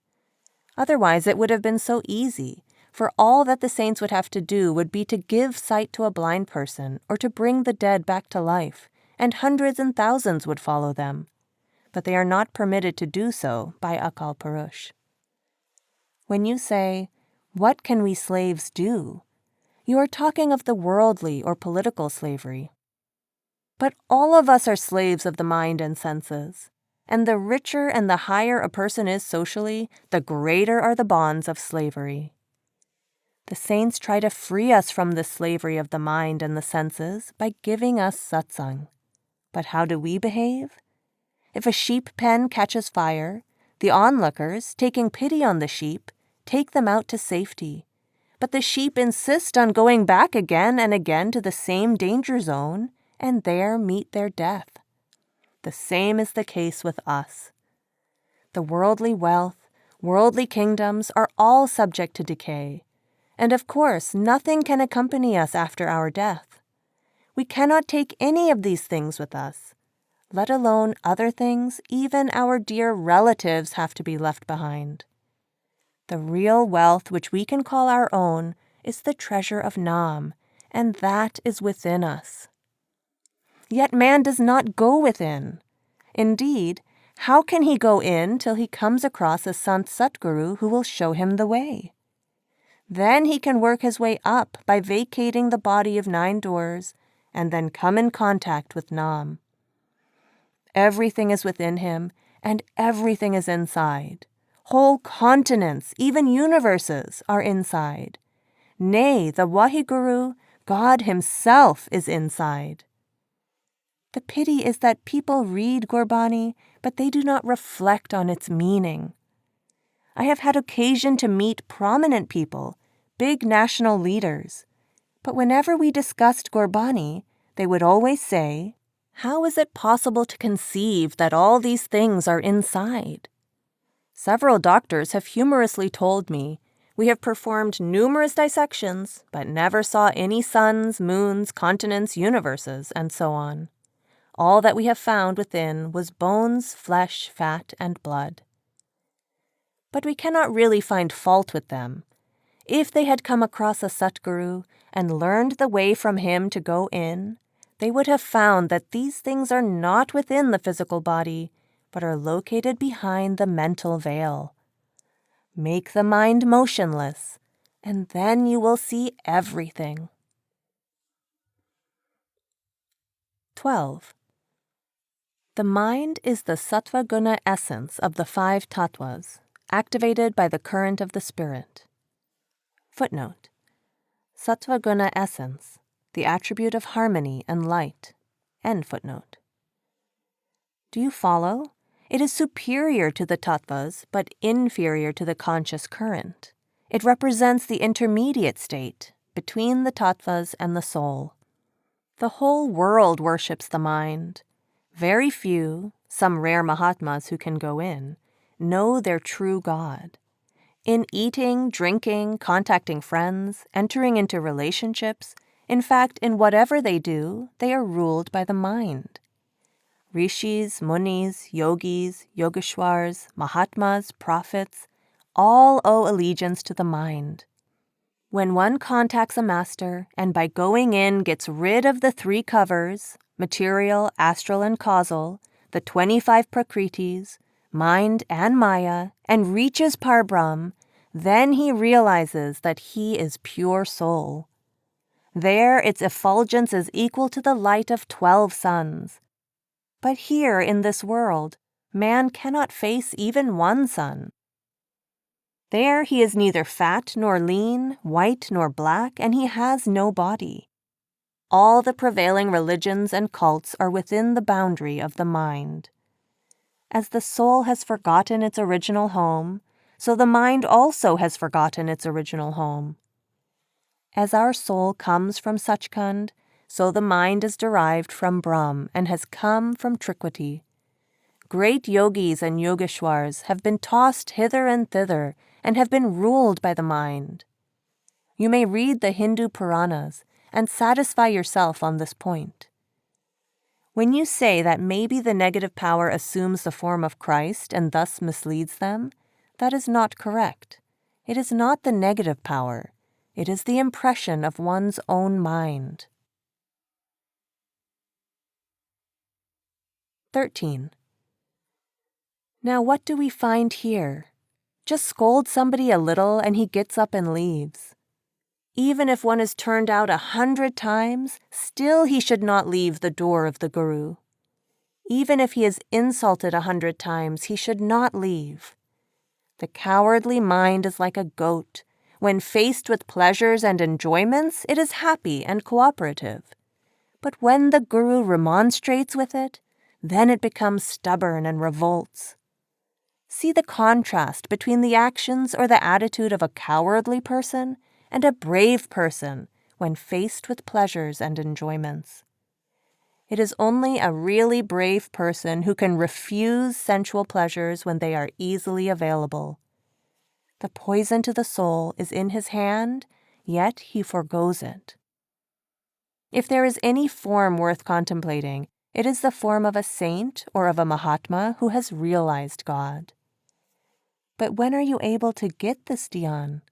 Otherwise, it would have been so easy, for all that the saints would have to do would be to give sight to a blind person or to bring the dead back to life, and hundreds and thousands would follow them. But they are not permitted to do so by Akal Purush. When you say, "What can we slaves do?" you are talking of the worldly or political slavery. But all of us are slaves of the mind and senses, and the richer and the higher a person is socially, the greater are the bonds of slavery. The saints try to free us from the slavery of the mind and the senses by giving us satsang. But how do we behave? If a sheep pen catches fire, the onlookers, taking pity on the sheep, take them out to safety. But the sheep insist on going back again and again to the same danger zone, and there meet their death. The same is the case with us. The worldly wealth, worldly kingdoms are all subject to decay, and of course nothing can accompany us after our death. We cannot take any of these things with us. Let alone other things, even our dear relatives have to be left behind. The real wealth which we can call our own is the treasure of Nam, and that is within us. Yet man does not go within. Indeed, how can he go in till he comes across a Sant Satguru who will show him the way? Then he can work his way up by vacating the body of 9 doors, and then come in contact with Nam. Everything is within him, and everything is inside. Whole continents, even universes, are inside. Nay, the Wahiguru, God himself, is inside. The pity is that people read Gurbani, but they do not reflect on its meaning. I have had occasion to meet prominent people, big national leaders, but whenever we discussed Gurbani, they would always say, "How is it possible to conceive that all these things are inside?" Several doctors have humorously told me, "We have performed numerous dissections, but never saw any suns, moons, continents, universes, and so on. All that we have found within was bones, flesh, fat, and blood." But we cannot really find fault with them. If they had come across a Satguru and learned the way from him to go in, they would have found that these things are not within the physical body, but are located behind the mental veil. Make the mind motionless, and then you will see everything. 12. The mind is the sattva guna essence of the 5 tattvas, activated by the current of the spirit. Footnote: Sattva guna essence, the attribute of harmony and light. End footnote. Do you follow? It is superior to the tattvas, but inferior to the conscious current. It represents the intermediate state between the tattvas and the soul. The whole world worships the mind. Very few, some rare Mahatmas who can go in, know their true God. In eating, drinking, contacting friends, entering into relationships, in fact, in whatever they do, they are ruled by the mind. Rishis, munis, yogis, yogeshwars, mahatmas, prophets, all owe allegiance to the mind. When one contacts a master and by going in gets rid of the 3 covers, material, astral, and causal, the 25 prakritis, mind and maya, and reaches Parbrahm, then he realizes that he is pure soul. There its effulgence is equal to the light of 12 suns. But here in this world, man cannot face even 1 sun. There he is neither fat nor lean, white nor black, and he has no body. All the prevailing religions and cults are within the boundary of the mind. As the soul has forgotten its original home, so the mind also has forgotten its original home. As our soul comes from Sachkhand, so the mind is derived from Brahm and has come from Trikwati. Great yogis and yogeshwars have been tossed hither and thither and have been ruled by the mind. You may read the Hindu Puranas and satisfy yourself on this point. When you say that maybe the negative power assumes the form of Christ and thus misleads them, that is not correct. It is not the negative power. It is the impression of one's own mind. 13. Now what do we find here? Just scold somebody a little and he gets up and leaves. Even if one is turned out 100 times, still he should not leave the door of the Guru. Even if he is insulted 100 times, he should not leave. The cowardly mind is like a goat. When faced with pleasures and enjoyments, it is happy and cooperative. But when the Guru remonstrates with it, then it becomes stubborn and revolts. See the contrast between the actions or the attitude of a cowardly person and a brave person when faced with pleasures and enjoyments. It is only a really brave person who can refuse sensual pleasures when they are easily available. The poison to the soul is in his hand, yet he forgoes it. If there is any form worth contemplating, it is the form of a saint or of a Mahatma who has realized God. But when are you able to get this dhyan?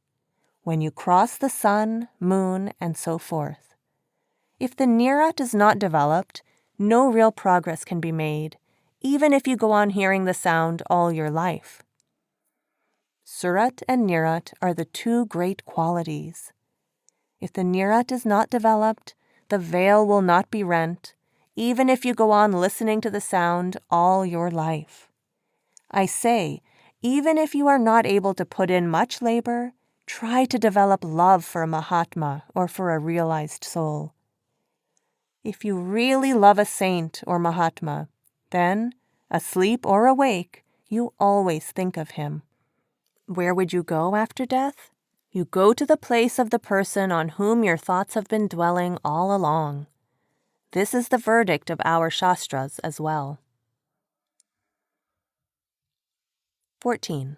When you cross the sun, moon, and so forth. If the nirat is not developed, no real progress can be made, even if you go on hearing the sound all your life. Surat and nirat are the two great qualities. If the nirat is not developed, the veil will not be rent, even if you go on listening to the sound all your life. I say, even if you are not able to put in much labor, try to develop love for a Mahatma or for a realized soul. If you really love a saint or Mahatma, then, asleep or awake, you always think of him. Where would you go after death? You go to the place of the person on whom your thoughts have been dwelling all along. This is the verdict of our Shastras as well. 14.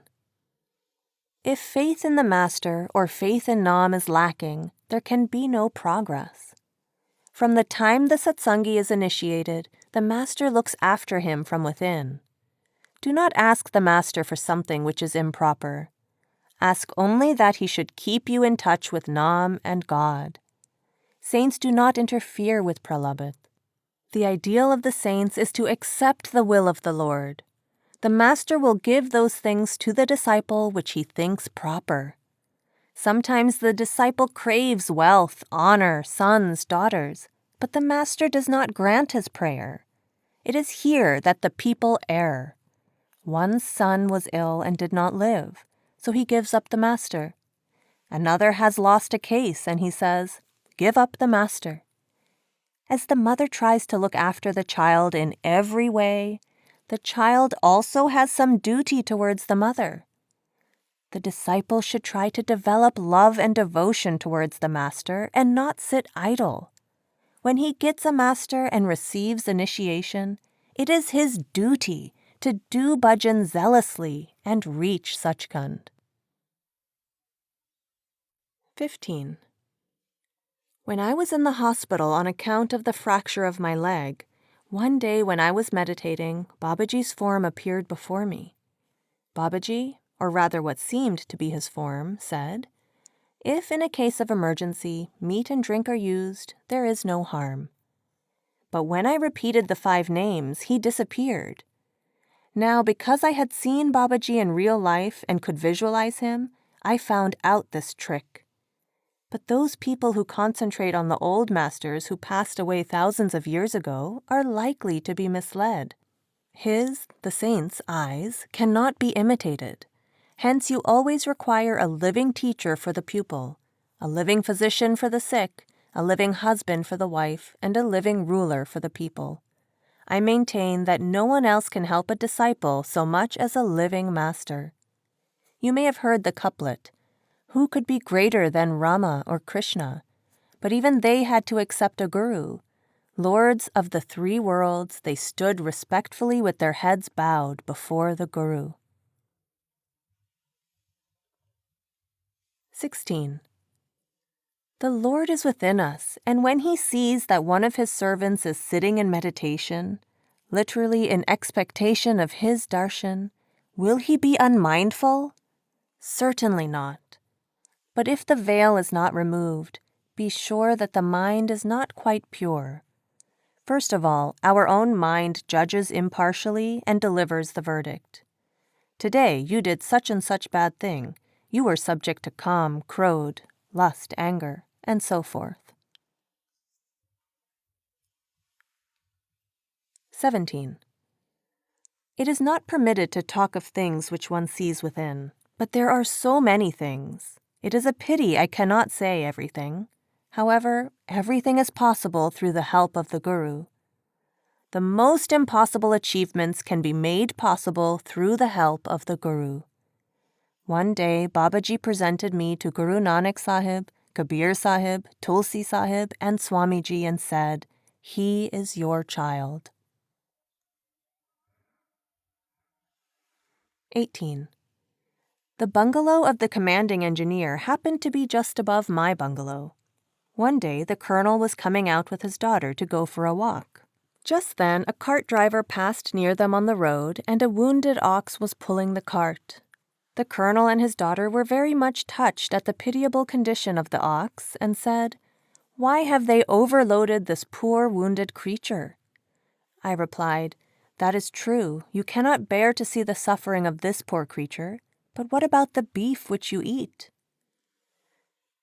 If faith in the Master or faith in Nam is lacking, there can be no progress. From the time the satsangi is initiated, the Master looks after him from within. Do not ask the Master for something which is improper. Ask only that he should keep you in touch with Nam and God. Saints do not interfere with pralabdha. The ideal of the saints is to accept the will of the Lord. The Master will give those things to the disciple which he thinks proper. Sometimes the disciple craves wealth, honor, sons, daughters, but the Master does not grant his prayer. It is here that the people err. One son was ill and did not live, so he gives up the Master. Another has lost a case, and he says, "Give up the Master." As the mother tries to look after the child in every way, the child also has some duty towards the mother. The disciple should try to develop love and devotion towards the Master and not sit idle. When he gets a Master and receives initiation, it is his duty to do bhajan zealously and reach Sachkhand. 15. When I was in the hospital on account of the fracture of my leg, one day when I was meditating, Babaji's form appeared before me. Babaji, or rather what seemed to be his form, said, "If in a case of emergency meat and drink are used, there is no harm." But when I repeated the 5 names, he disappeared. Now, because I had seen Babaji in real life and could visualize him, I found out this trick. But those people who concentrate on the old masters who passed away thousands of years ago are likely to be misled. His, the saint's, eyes cannot be imitated. Hence you always require a living teacher for the pupil, a living physician for the sick, a living husband for the wife, and a living ruler for the people. I maintain that no one else can help a disciple so much as a living master. You may have heard the couplet, "Who could be greater than Rama or Krishna?" But even they had to accept a guru. Lords of the three worlds, they stood respectfully with their heads bowed before the guru. 16. The Lord is within us, and when he sees that one of his servants is sitting in meditation, literally in expectation of his darshan, will he be unmindful? Certainly not. But if the veil is not removed, be sure that the mind is not quite pure. First of all, our own mind judges impartially and delivers the verdict. Today you did such and such bad thing. You were subject to kam, krodh, lust, anger, and so forth. 17. It is not permitted to talk of things which one sees within, but there are so many things. It is a pity I cannot say everything. However, everything is possible through the help of the Guru. The most impossible achievements can be made possible through the help of the Guru. One day, Babaji presented me to Guru Nanak Sahib, Kabir Sahib, Tulsi Sahib, and Swamiji and said, "He is your child." 18. The bungalow of the commanding engineer happened to be just above my bungalow. One day, the colonel was coming out with his daughter to go for a walk. Just then, a cart driver passed near them on the road, and a wounded ox was pulling the cart. The colonel and his daughter were very much touched at the pitiable condition of the ox and said, "Why have they overloaded this poor wounded creature?" I replied, "That is true. You cannot bear to see the suffering of this poor creature, but what about the beef which you eat?"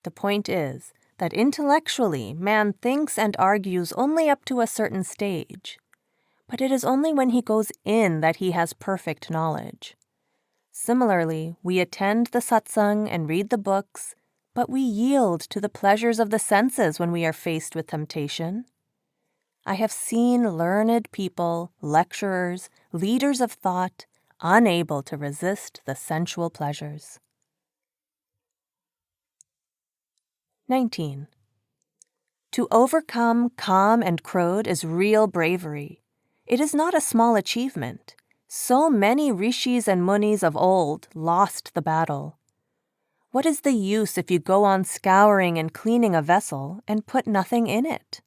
The point is that intellectually man thinks and argues only up to a certain stage, but it is only when he goes in that he has perfect knowledge. Similarly, we attend the satsang and read the books, but we yield to the pleasures of the senses when we are faced with temptation. I have seen learned people, lecturers, leaders of thought, unable to resist the sensual pleasures. 19. To overcome kam and krodh is real bravery. It is not a small achievement. So many rishis and munis of old lost the battle. What is the use if you go on scouring and cleaning a vessel and put nothing in it?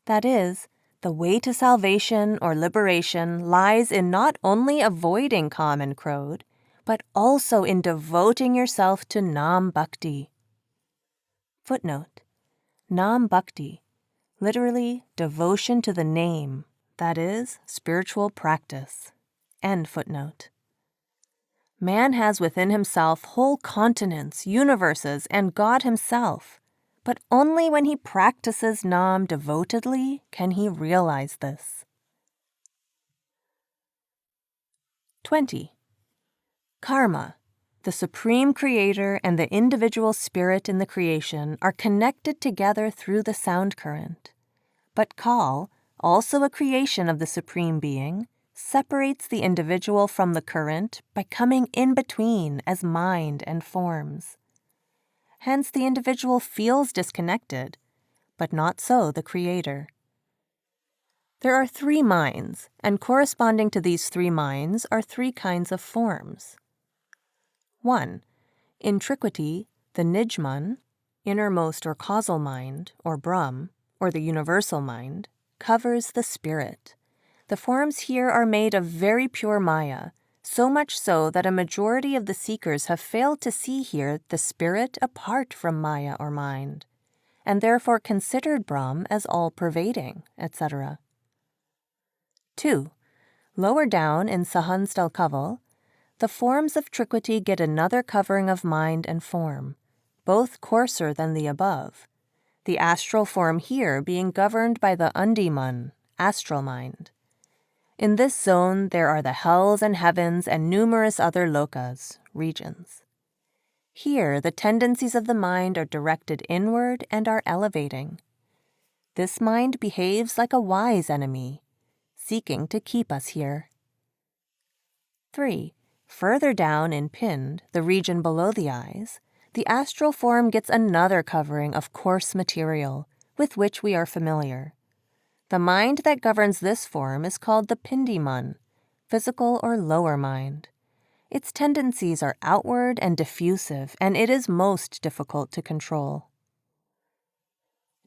That is, the way to salvation or liberation lies in not only avoiding kam and krodh, but also in devoting yourself to Nam Bhakti. Footnote: Nam Bhakti, literally devotion to the name, that is, spiritual practice. End footnote. Man has within himself whole continents, universes, and God himself, but only when he practices Nam devotedly can he realize this. 20. Karma, the supreme creator and the individual spirit in the creation are connected together through the sound current. But Kal, also a creation of the supreme being, separates the individual from the current by coming in between as mind and forms. Hence the individual feels disconnected, but not so the creator. There are three minds, and corresponding to these three minds are three kinds of forms. 1. In Triquity, the Nijman, innermost or causal mind, or Brahm, or the universal mind, covers the spirit. The forms here are made of very pure Maya, so much so that a majority of the seekers have failed to see here the spirit apart from Maya or mind, and therefore considered Brahm as all-pervading, etc. 2. Lower down in Sahanstal Kaval, the forms of Triquity get another covering of mind and form, both coarser than the above, the astral form here being governed by the Undiman, astral mind. In this zone, there are the hells and heavens and numerous other lokas, regions. Here, the tendencies of the mind are directed inward and are elevating. This mind behaves like a wise enemy, seeking to keep us here. 3. Further down in Pind, the region below the eyes, the astral form gets another covering of coarse material, with which we are familiar. The mind that governs this form is called the Pindiman, physical or lower mind. Its tendencies are outward and diffusive, and it is most difficult to control.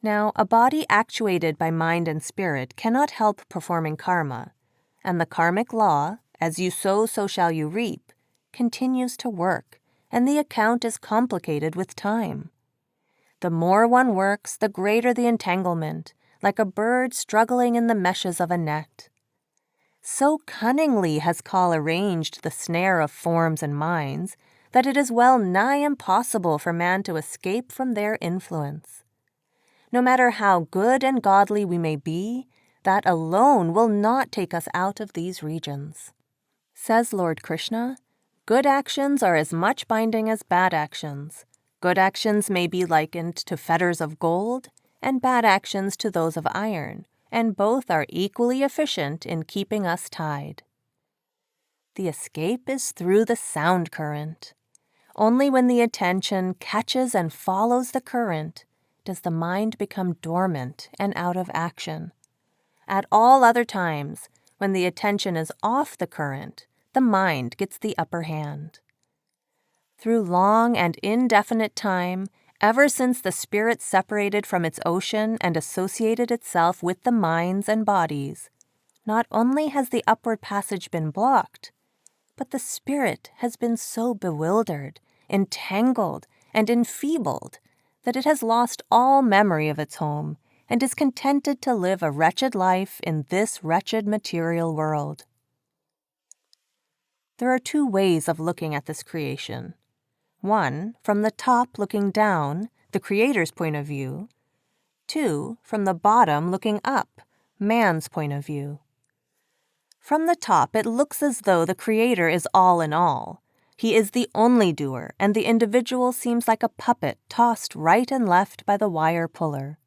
Now, a body actuated by mind and spirit cannot help performing karma, and the karmic law, as you sow, so shall you reap, continues to work, and the account is complicated with time. The more one works, the greater the entanglement, like a bird struggling in the meshes of a net. So cunningly has Kal arranged the snare of forms and minds that it is well nigh impossible for man to escape from their influence. No matter how good and godly we may be, that alone will not take us out of these regions. Says Lord Krishna, good actions are as much binding as bad actions. Good actions may be likened to fetters of gold, and bad actions to those of iron, and both are equally efficient in keeping us tied. The escape is through the sound current. Only when the attention catches and follows the current does the mind become dormant and out of action. At all other times, when the attention is off the current, the mind gets the upper hand. Through long and indefinite time, ever since the spirit separated from its ocean and associated itself with the minds and bodies, not only has the upward passage been blocked, but the spirit has been so bewildered, entangled, and enfeebled that it has lost all memory of its home and is contented to live a wretched life in this wretched material world. There are two ways of looking at this creation. One, from the top looking down, the Creator's point of view. Two, from the bottom looking up, man's point of view. From the top, it looks as though the Creator is all in all. He is the only doer, and the individual seems like a puppet tossed right and left by the wire puller.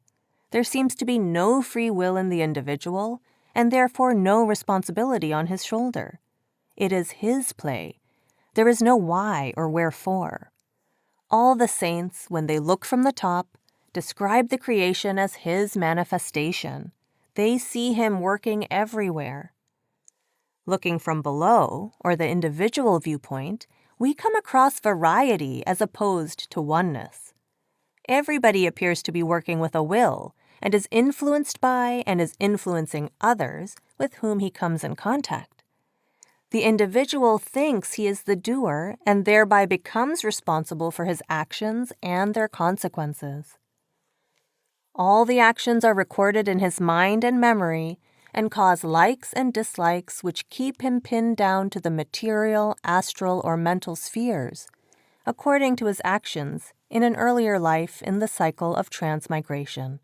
There seems to be no free will in the individual, and therefore no responsibility on his shoulder. It is his play. There is no why or wherefore. All the saints, when they look from the top, describe the creation as his manifestation. They see him working everywhere. Looking from below, or the individual viewpoint, we come across variety as opposed to oneness. Everybody appears to be working with a will, and is influenced by and is influencing others with whom he comes in contact. The individual thinks he is the doer and thereby becomes responsible for his actions and their consequences. All the actions are recorded in his mind and memory and cause likes and dislikes which keep him pinned down to the material, astral, or mental spheres, according to his actions in an earlier life in the cycle of transmigration.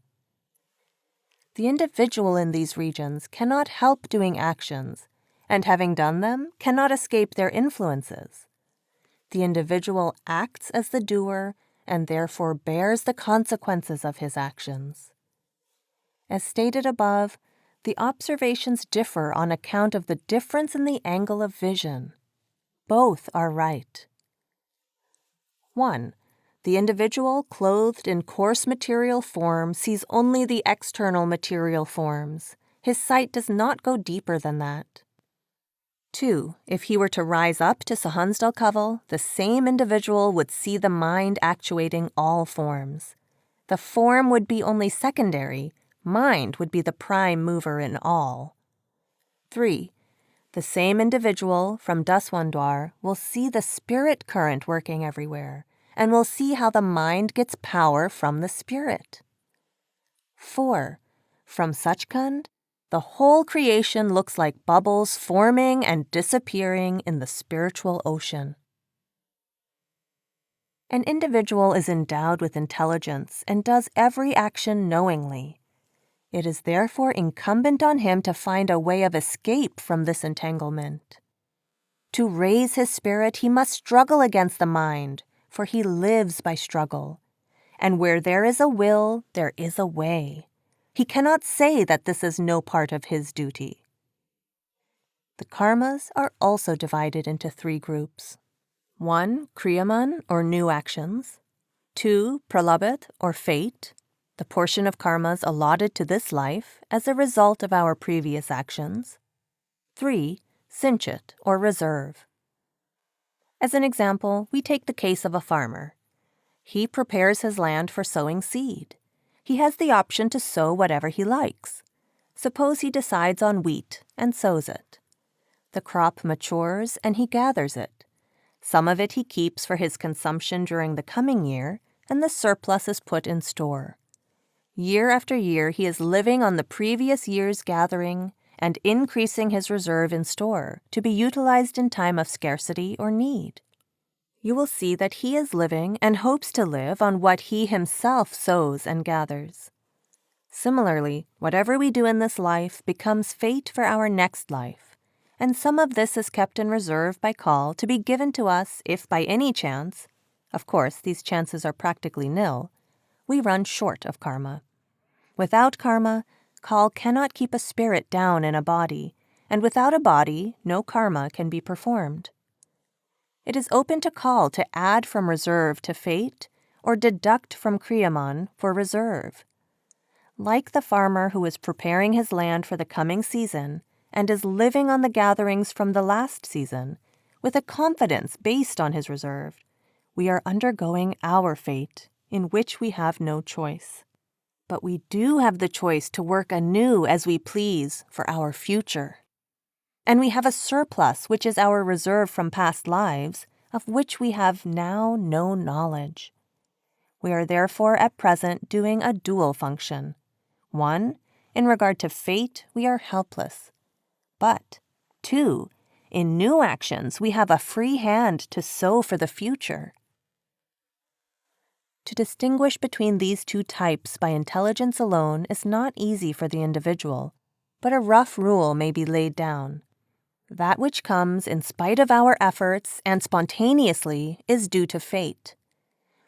The individual in these regions cannot help doing actions, and having done them, cannot escape their influences. The individual acts as the doer and therefore bears the consequences of his actions. As stated above, the observations differ on account of the difference in the angle of vision. Both are right. 1. The individual clothed in coarse material form sees only the external material forms. His sight does not go deeper than that. 2. If he were to rise up to Sahansdalkaval, the same individual would see the mind actuating all forms. The form would be only secondary, mind would be the prime mover in all. 3. The same individual from Daswandwar will see the spirit current working everywhere, and will see how the mind gets power from the spirit. 4. From Sachkhand, the whole creation looks like bubbles forming and disappearing in the spiritual ocean. An individual is endowed with intelligence and does every action knowingly. It is therefore incumbent on him to find a way of escape from this entanglement. To raise his spirit, he must struggle against the mind, for he lives by struggle. And where there is a will, there is a way. He cannot say that this is no part of his duty. The karmas are also divided into 3 groups. 1. Kriyaman, or new actions. 2. Pralabdha, or fate, the portion of karmas allotted to this life as a result of our previous actions. 3. Sinchit, or reserve. As an example, we take the case of a farmer. He prepares his land for sowing seed. He has the option to sow whatever he likes. Suppose he decides on wheat and sows it. The crop matures and he gathers it. Some of it he keeps for his consumption during the coming year, and the surplus is put in store. Year after year, he is living on the previous year's gathering and increasing his reserve in store to be utilized in time of scarcity or need. You will see that he is living and hopes to live on what he himself sows and gathers. Similarly, whatever we do in this life becomes fate for our next life, and some of this is kept in reserve by call to be given to us if by any chance, of course these chances are practically nil, we run short of karma. Without karma, call cannot keep a spirit down in a body, and without a body, no karma can be performed. It is open to call to add from reserve to fate, or deduct from kriyaman for reserve. Like the farmer who is preparing his land for the coming season and is living on the gatherings from the last season, with a confidence based on his reserve, we are undergoing our fate, in which we have no choice. But we do have the choice to work anew as we please for our future. And we have a surplus which is our reserve from past lives, of which we have now no knowledge. We are therefore at present doing a dual function. 1, in regard to fate, we are helpless. But 2, in new actions, we have a free hand to sow for the future. To distinguish between these 2 types by intelligence alone is not easy for the individual, but a rough rule may be laid down. That which comes in spite of our efforts and spontaneously is due to fate.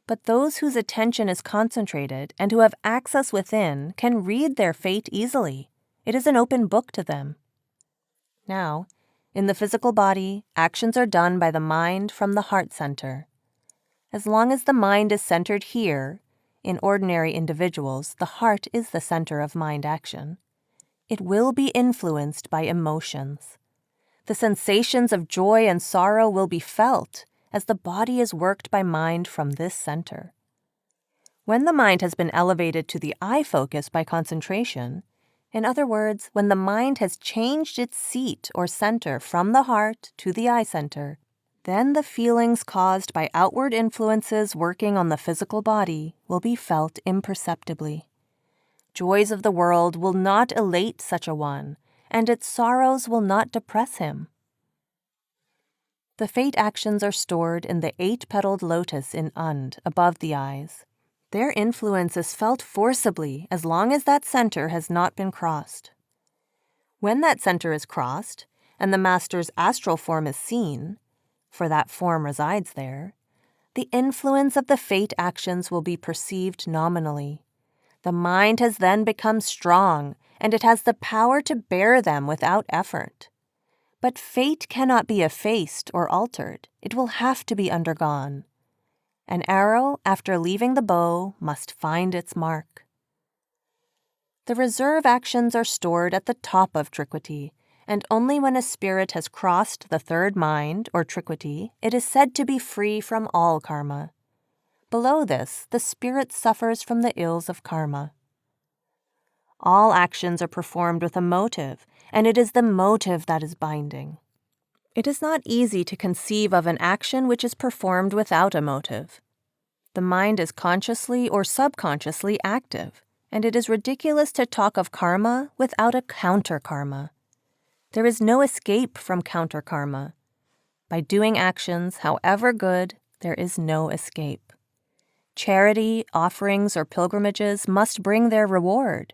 But those whose attention is concentrated and who have access within can read their fate easily. It is an open book to them. Now, in the physical body, actions are done by the mind from the heart center. As long as the mind is centered here, in ordinary individuals, the heart is the center of mind action. It will be influenced by emotions. The sensations of joy and sorrow will be felt as the body is worked by mind from this center. When the mind has been elevated to the eye focus by concentration, in other words, when the mind has changed its seat or center from the heart to the eye center, then the feelings caused by outward influences working on the physical body will be felt imperceptibly. Joys of the world will not elate such a one, and its sorrows will not depress him. The fate actions are stored in the 8-petaled lotus in Und, above the eyes. Their influence is felt forcibly as long as that center has not been crossed. When that center is crossed, and the master's astral form is seen, for that form resides there, the influence of the fate actions will be perceived nominally. The mind has then become strong, and it has the power to bear them without effort. But fate cannot be effaced or altered. It will have to be undergone. An arrow, after leaving the bow, must find its mark. The reserve actions are stored at the top of Trikwati, and only when a spirit has crossed the 3rd mind, or Trikwati, it is said to be free from all karma. Below this, the spirit suffers from the ills of karma. All actions are performed with a motive, and it is the motive that is binding. It is not easy to conceive of an action which is performed without a motive. The mind is consciously or subconsciously active, and it is ridiculous to talk of karma without a counter-karma. There is no escape from counter-karma. By doing actions, however good, there is no escape. Charity, offerings, or pilgrimages must bring their reward.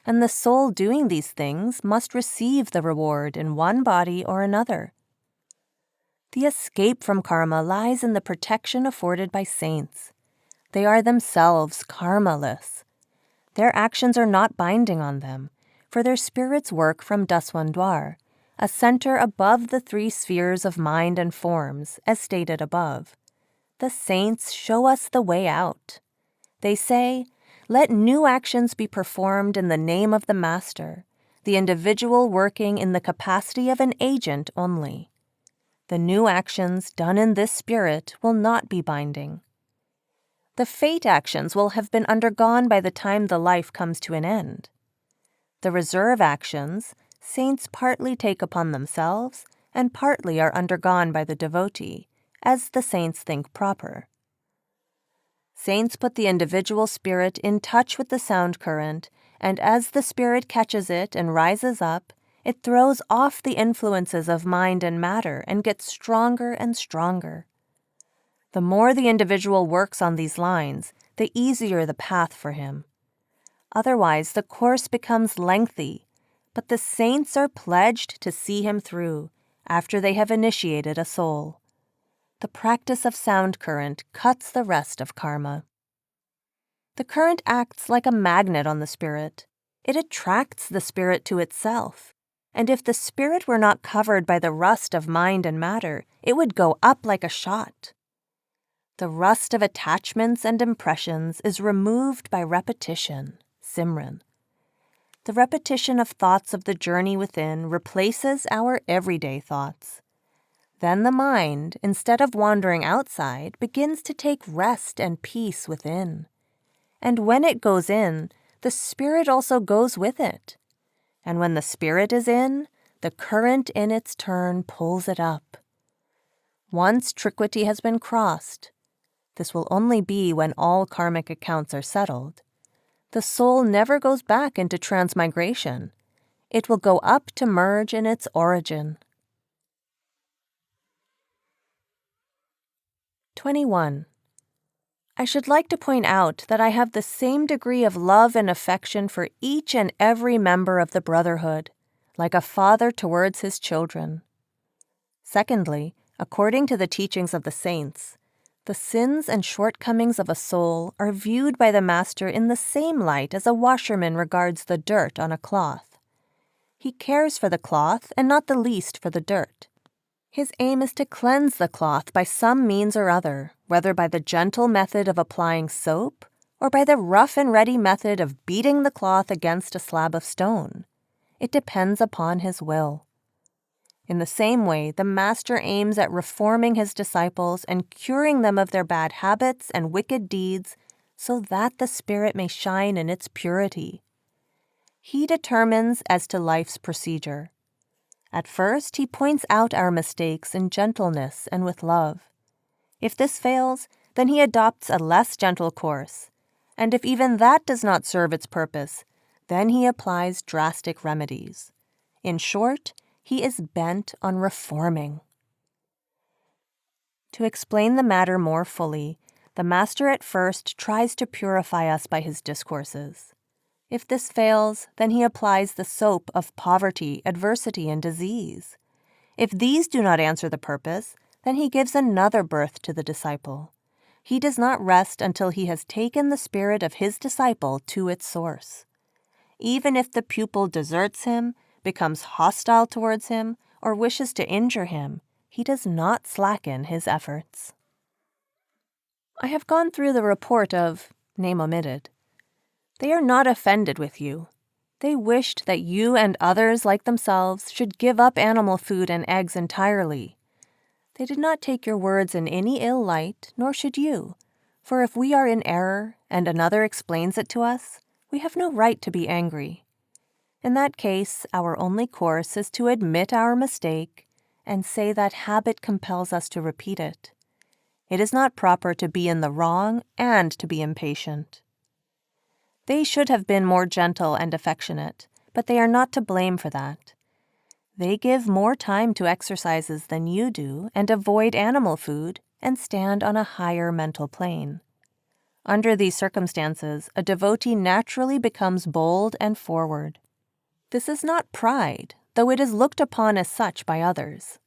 and the soul doing these things must receive the reward in one body or another. The escape from karma lies in the protection afforded by saints. They are themselves karmaless. Their actions are not binding on them, for their spirits work from Daswandwar, a center above the three spheres of mind and forms, as stated above. The saints show us the way out. They say, "Let new actions be performed in the name of the Master, the individual working in the capacity of an agent only. The new actions done in this spirit will not be binding. The fate actions will have been undergone by the time the life comes to an end. The reserve actions, saints partly take upon themselves and partly are undergone by the devotee, as the saints think proper. Saints put the individual spirit in touch with the sound current, and as the spirit catches it and rises up, it throws off the influences of mind and matter and gets stronger and stronger. The more the individual works on these lines, the easier the path for him. Otherwise, the course becomes lengthy, but the saints are pledged to see him through after they have initiated a soul. The practice of sound current cuts the rest of karma. The current acts like a magnet on the spirit. It attracts the spirit to itself. And if the spirit were not covered by the rust of mind and matter, it would go up like a shot. The rust of attachments and impressions is removed by repetition, Simran. The repetition of thoughts of the journey within replaces our everyday thoughts. Then the mind, instead of wandering outside, begins to take rest and peace within. And when it goes in, the spirit also goes with it. And when the spirit is in, the current in its turn pulls it up. Once triquity has been crossed, this will only be when all karmic accounts are settled, the soul never goes back into transmigration. It will go up to merge in its origin. 21. I should like to point out that I have the same degree of love and affection for each and every member of the Brotherhood, like a father towards his children. Secondly, according to the teachings of the saints, the sins and shortcomings of a soul are viewed by the Master in the same light as a washerman regards the dirt on a cloth. He cares for the cloth and not the least for the dirt. His aim is to cleanse the cloth by some means or other, whether by the gentle method of applying soap or by the rough and ready method of beating the cloth against a slab of stone. It depends upon his will. In the same way, the Master aims at reforming his disciples and curing them of their bad habits and wicked deeds so that the spirit may shine in its purity. He determines as to life's procedure. At first, he points out our mistakes in gentleness and with love. If this fails, then he adopts a less gentle course, and if even that does not serve its purpose, then he applies drastic remedies. In short, he is bent on reforming. To explain the matter more fully, the Master at first tries to purify us by his discourses. If this fails, then he applies the soap of poverty, adversity, and disease. If these do not answer the purpose, then he gives another birth to the disciple. He does not rest until he has taken the spirit of his disciple to its source. Even if the pupil deserts him, becomes hostile towards him, or wishes to injure him, he does not slacken his efforts. I have gone through the report of, name omitted. They are not offended with you. They wished that you and others like themselves should give up animal food and eggs entirely. They did not take your words in any ill light, nor should you, for if we are in error and another explains it to us, we have no right to be angry. In that case, our only course is to admit our mistake and say that habit compels us to repeat it. It is not proper to be in the wrong and to be impatient. They should have been more gentle and affectionate, but they are not to blame for that. They give more time to exercises than you do and avoid animal food and stand on a higher mental plane. Under these circumstances, a devotee naturally becomes bold and forward. This is not pride, though it is looked upon as such by others.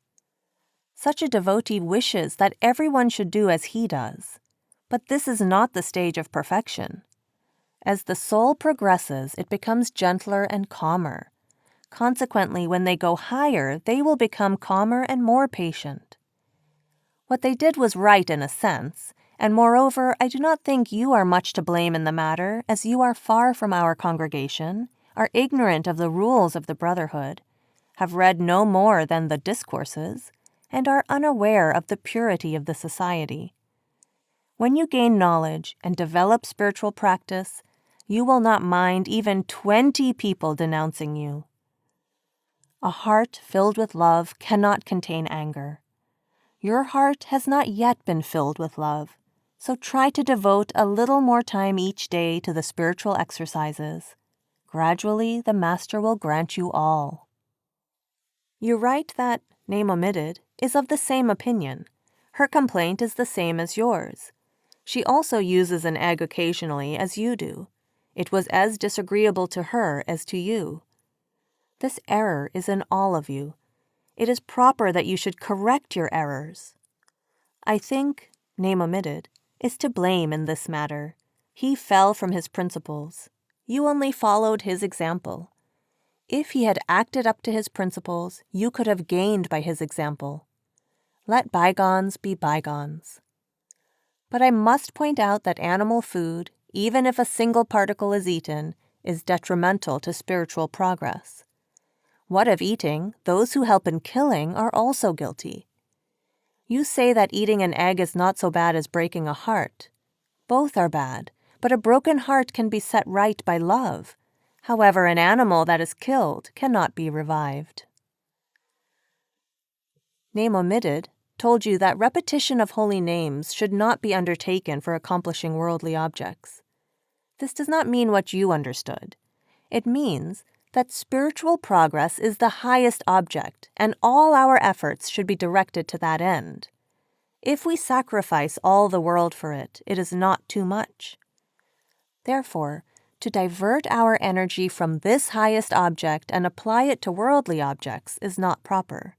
Such a devotee wishes that everyone should do as he does, but this is not the stage of perfection. As the soul progresses, it becomes gentler and calmer. Consequently, when they go higher, they will become calmer and more patient. What they did was right in a sense, and moreover, I do not think you are much to blame in the matter, as you are far from our congregation, are ignorant of the rules of the brotherhood, have read no more than the discourses, and are unaware of the purity of the society. When you gain knowledge and develop spiritual practice, you will not mind even 20 people denouncing you. A heart filled with love cannot contain anger. Your heart has not yet been filled with love, so try to devote a little more time each day to the spiritual exercises. Gradually, the Master will grant you all. You write that, name omitted, is of the same opinion. Her complaint is the same as yours. She also uses an egg occasionally, as you do. It was as disagreeable to her as to you. This error is in all of you. It is proper that you should correct your errors. I think, name omitted, is to blame in this matter. He fell from his principles. You only followed his example. If he had acted up to his principles, you could have gained by his example. Let bygones be bygones. But I must point out that animal food, even if a single particle is eaten, is detrimental to spiritual progress. What of eating, those who help in killing are also guilty. You say that eating an egg is not so bad as breaking a heart. Both are bad, but a broken heart can be set right by love. However, an animal that is killed cannot be revived. Name omitted told you that repetition of holy names should not be undertaken for accomplishing worldly objects. This does not mean what you understood. It means that spiritual progress is the highest object, and all our efforts should be directed to that end. If we sacrifice all the world for it, it is not too much. Therefore, to divert our energy from this highest object and apply it to worldly objects is not proper.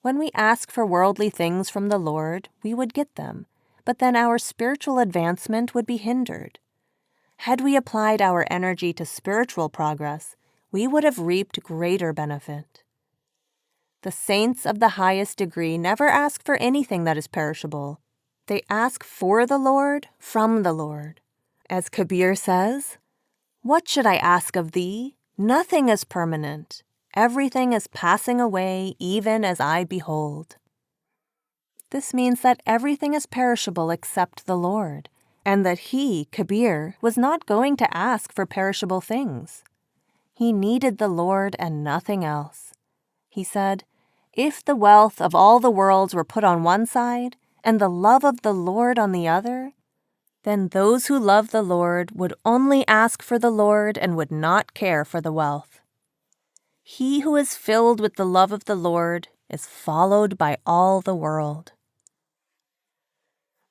When we ask for worldly things from the Lord, we would get them, but then our spiritual advancement would be hindered. Had we applied our energy to spiritual progress, we would have reaped greater benefit. The saints of the highest degree never ask for anything that is perishable. They ask for the Lord, from the Lord. As Kabir says, "What should I ask of thee? Nothing is permanent. Everything is passing away, even as I behold." This means that everything is perishable except the Lord, and that he, Kabir, was not going to ask for perishable things. He needed the Lord and nothing else. He said, "If the wealth of all the worlds were put on one side, and the love of the Lord on the other, then those who love the Lord would only ask for the Lord and would not care for the wealth. He who is filled with the love of the Lord is followed by all the world."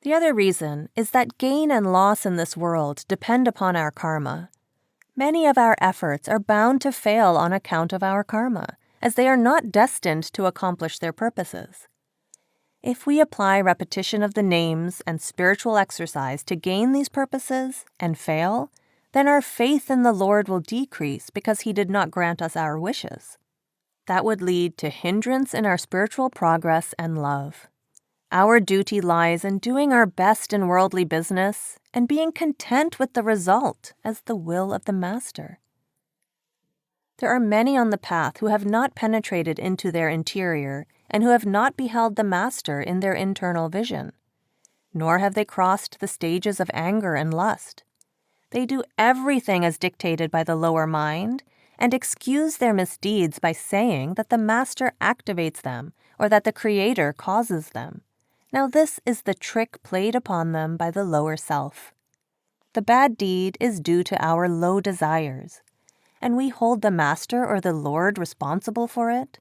The other reason is that gain and loss in this world depend upon our karma. Many of our efforts are bound to fail on account of our karma, as they are not destined to accomplish their purposes. If we apply repetition of the names and spiritual exercise to gain these purposes and fail, then our faith in the Lord will decrease because he did not grant us our wishes. That would lead to hindrance in our spiritual progress and love. Our duty lies in doing our best in worldly business and being content with the result as the will of the Master. There are many on the path who have not penetrated into their interior and who have not beheld the Master in their internal vision, nor have they crossed the stages of anger and lust. They do everything as dictated by the lower mind and excuse their misdeeds by saying that the Master activates them or that the Creator causes them. Now this is the trick played upon them by the lower self. The bad deed is due to our low desires, and we hold the Master or the Lord responsible for it.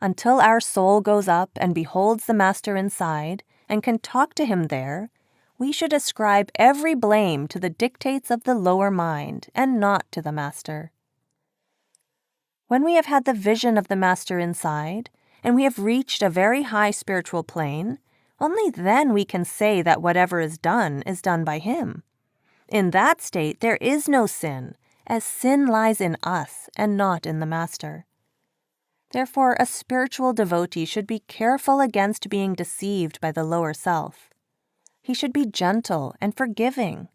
Until our soul goes up and beholds the Master inside and can talk to him there, we should ascribe every blame to the dictates of the lower mind and not to the Master. When we have had the vision of the Master inside, and we have reached a very high spiritual plane, only then we can say that whatever is done by Him. In that state, there is no sin, as sin lies in us and not in the Master. Therefore, a spiritual devotee should be careful against being deceived by the lower self. He should be gentle and forgiving.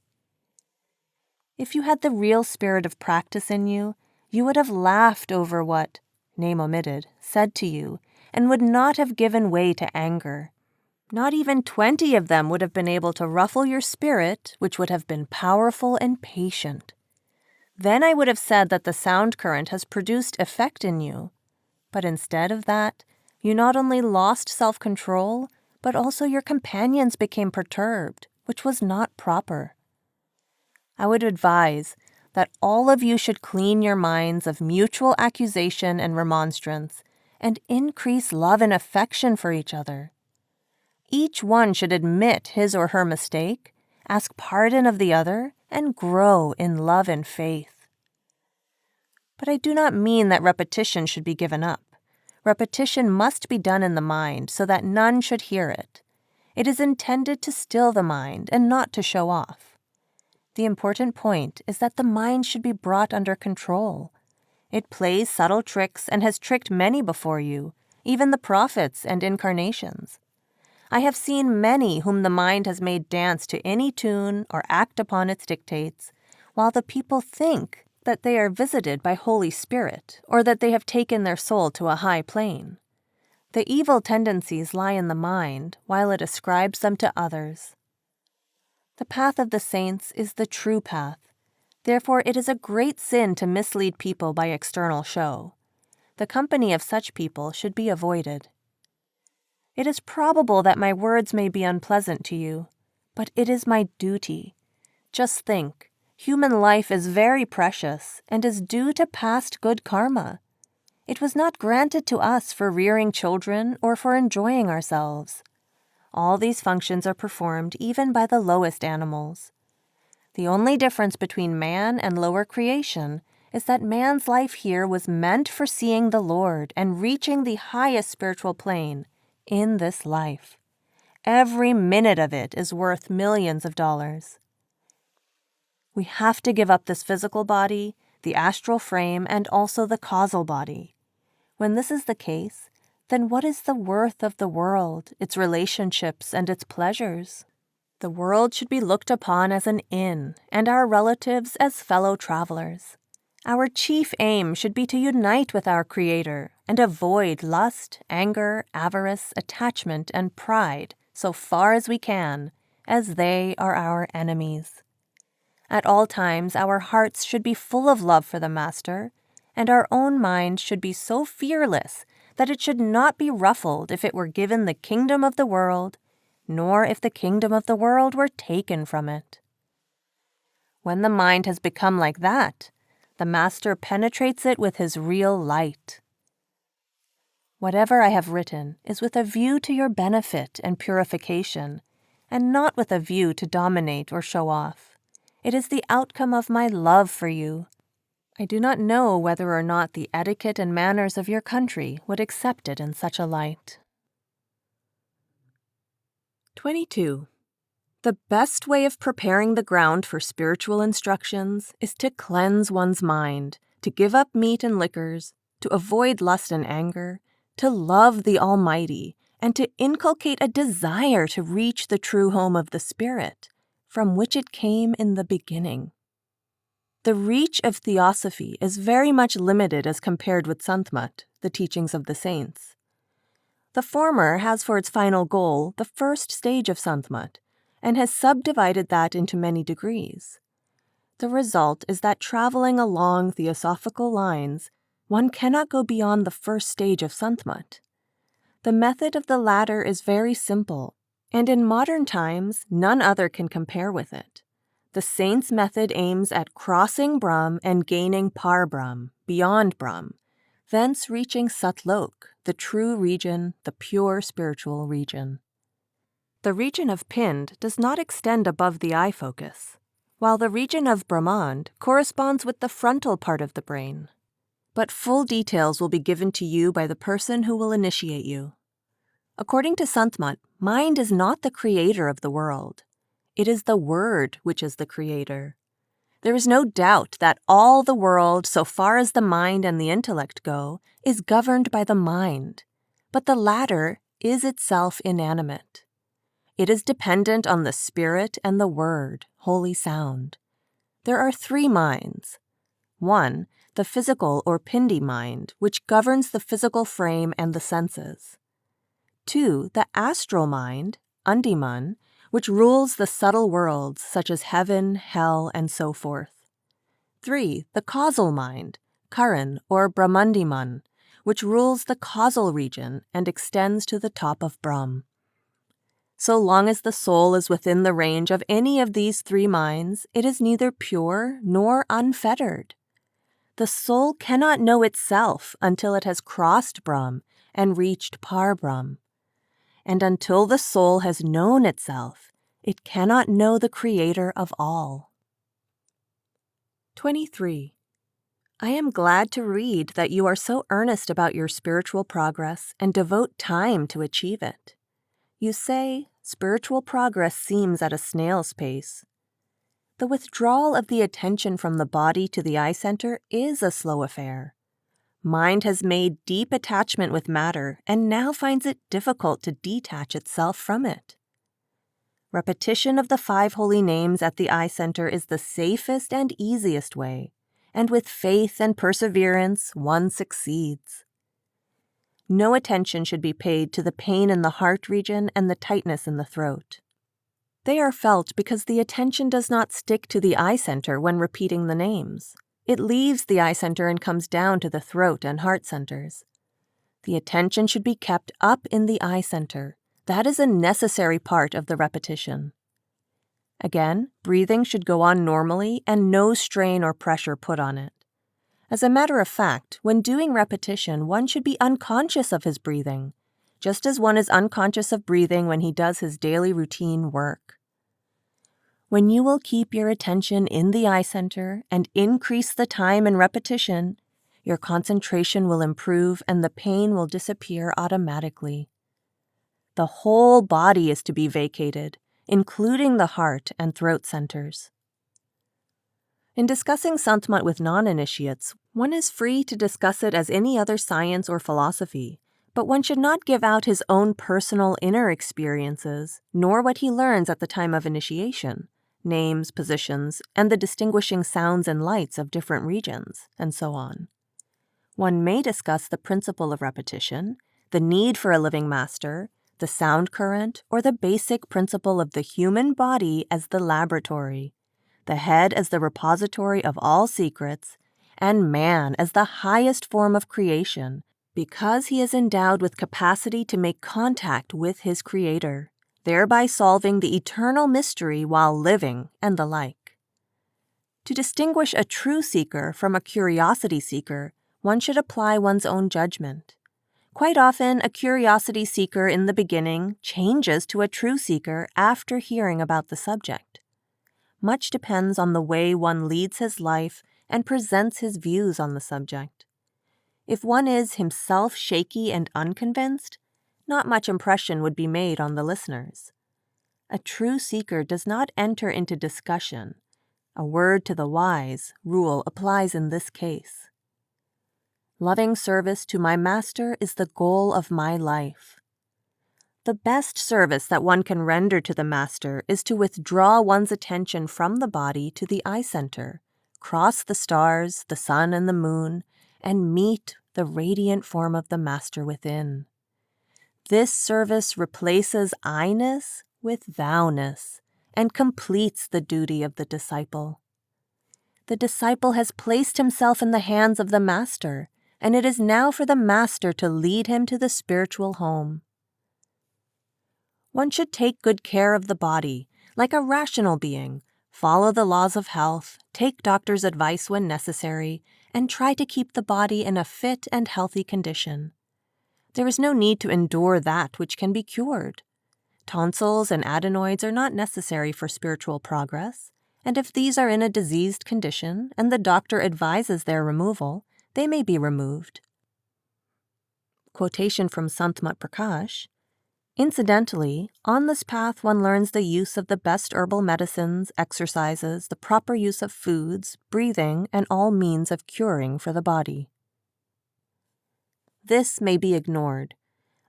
If you had the real spirit of practice in you, you would have laughed over what, name omitted, said to you, and would not have given way to anger. Not even 20 of them would have been able to ruffle your spirit, which would have been powerful and patient. Then I would have said that the sound current has produced effect in you. But instead of that, you not only lost self-control, but also your companions became perturbed, which was not proper. I would advise that all of you should clean your minds of mutual accusation and remonstrance, and increase love and affection for each other. Each one should admit his or her mistake, ask pardon of the other, and grow in love and faith. But I do not mean that repetition should be given up. Repetition must be done in the mind so that none should hear it. It is intended to still the mind and not to show off. The important point is that the mind should be brought under control. It plays subtle tricks and has tricked many before you, even the prophets and incarnations. I have seen many whom the mind has made dance to any tune or act upon its dictates, while the people think that they are visited by Holy Spirit or that they have taken their soul to a high plane. The evil tendencies lie in the mind, while it ascribes them to others. The path of the saints is the true path. Therefore, it is a great sin to mislead people by external show. The company of such people should be avoided. It is probable that my words may be unpleasant to you, but it is my duty. Just think, human life is very precious and is due to past good karma. It was not granted to us for rearing children or for enjoying ourselves. All these functions are performed even by the lowest animals. The only difference between man and lower creation is that man's life here was meant for seeing the Lord and reaching the highest spiritual plane in this life. Every minute of it is worth millions of dollars. We have to give up this physical body, the astral frame, and also the causal body. When this is the case, then what is the worth of the world, its relationships, and its pleasures? The world should be looked upon as an inn, and our relatives as fellow travelers. Our chief aim should be to unite with our Creator and avoid lust, anger, avarice, attachment, and pride so far as we can, as they are our enemies. At all times, our hearts should be full of love for the Master, and our own mind should be so fearless that it should not be ruffled if it were given the kingdom of the world, nor if the kingdom of the world were taken from it. When the mind has become like that, the Master penetrates it with his real light. Whatever I have written is with a view to your benefit and purification, and not with a view to dominate or show off. It is the outcome of my love for you. I do not know whether or not the etiquette and manners of your country would accept it in such a light. 22. The best way of preparing the ground for spiritual instructions is to cleanse one's mind, to give up meat and liquors, to avoid lust and anger, to love the Almighty, and to inculcate a desire to reach the true home of the Spirit, from which it came in the beginning. The reach of theosophy is very much limited as compared with Sant Mat, the teachings of the saints. The former has for its final goal the first stage of Sant Mat, and has subdivided that into many degrees. The result is that traveling along theosophical lines, one cannot go beyond the first stage of Sant Mat. The method of the latter is very simple, and in modern times none other can compare with it. The saints' method aims at crossing Brahm and gaining Par Brahm, beyond Brahm, thence reaching Satlok, the true region, the pure spiritual region. The region of Pind does not extend above the eye focus, while the region of Brahmand corresponds with the frontal part of the brain. But full details will be given to you by the person who will initiate you. According to Sant Mat, mind is not the creator of the world. It is the word which is the creator. There is no doubt that all the world, so far as the mind and the intellect go, is governed by the mind, but the latter is itself inanimate. It is dependent on the spirit and the word, holy sound. There are three minds. One, the physical or pindi mind, which governs the physical frame and the senses. Two, the astral mind, undiman, which rules the subtle worlds such as heaven, hell, and so forth. Three, the causal mind, Karan or Brahmandiman, which rules the causal region and extends to the top of Brahm. So long as the soul is within the range of any of these three minds, it is neither pure nor unfettered. The soul cannot know itself until it has crossed Brahm and reached Par Brahm. And until the soul has known itself, it cannot know the Creator of all. 23. I am glad to read that you are so earnest about your spiritual progress and devote time to achieve it. You say, spiritual progress seems at a snail's pace. The withdrawal of the attention from the body to the eye center is a slow affair. Mind has made deep attachment with matter and now finds it difficult to detach itself from it. Repetition of the 5 holy names at the eye center is the safest and easiest way, and with faith and perseverance, one succeeds. No attention should be paid to the pain in the heart region and the tightness in the throat. They are felt because the attention does not stick to the eye center when repeating the names. It leaves the eye center and comes down to the throat and heart centers. The attention should be kept up in the eye center. That is a necessary part of the repetition. Again, breathing should go on normally and no strain or pressure put on it. As a matter of fact, when doing repetition, one should be unconscious of his breathing, just as one is unconscious of breathing when he does his daily routine work. When you will keep your attention in the eye center and increase the time and repetition, your concentration will improve and the pain will disappear automatically. The whole body is to be vacated, including the heart and throat centers. In discussing Sant Mat with non-initiates, one is free to discuss it as any other science or philosophy, but one should not give out his own personal inner experiences, nor what he learns at the time of initiation, names, positions, and the distinguishing sounds and lights of different regions, and so on. One may discuss the principle of repetition, the need for a living master, the sound current, or the basic principle of the human body as the laboratory, the head as the repository of all secrets, and man as the highest form of creation, because he is endowed with capacity to make contact with his Creator, thereby solving the eternal mystery while living, and the like. To distinguish a true seeker from a curiosity seeker, one should apply one's own judgment. Quite often, a curiosity seeker in the beginning changes to a true seeker after hearing about the subject. Much depends on the way one leads his life and presents his views on the subject. If one is himself shaky and unconvinced, not much impression would be made on the listeners. A true seeker does not enter into discussion. A word to the wise rule applies in this case. Loving service to my master is the goal of my life. The best service that one can render to the master is to withdraw one's attention from the body to the eye center, cross the stars, the sun, and the moon, and meet the radiant form of the master within. This service replaces I-ness with thou-ness and completes the duty of the disciple. The disciple has placed himself in the hands of the master, and it is now for the master to lead him to the spiritual home. One should take good care of the body, like a rational being, follow the laws of health, take doctor's advice when necessary, and try to keep the body in a fit and healthy condition. There is no need to endure that which can be cured. Tonsils and adenoids are not necessary for spiritual progress, and if these are in a diseased condition and the doctor advises their removal, they may be removed. Quotation from Sant Mat Prakash. Incidentally, on this path one learns the use of the best herbal medicines, exercises, the proper use of foods, breathing, and all means of curing for the body. This may be ignored.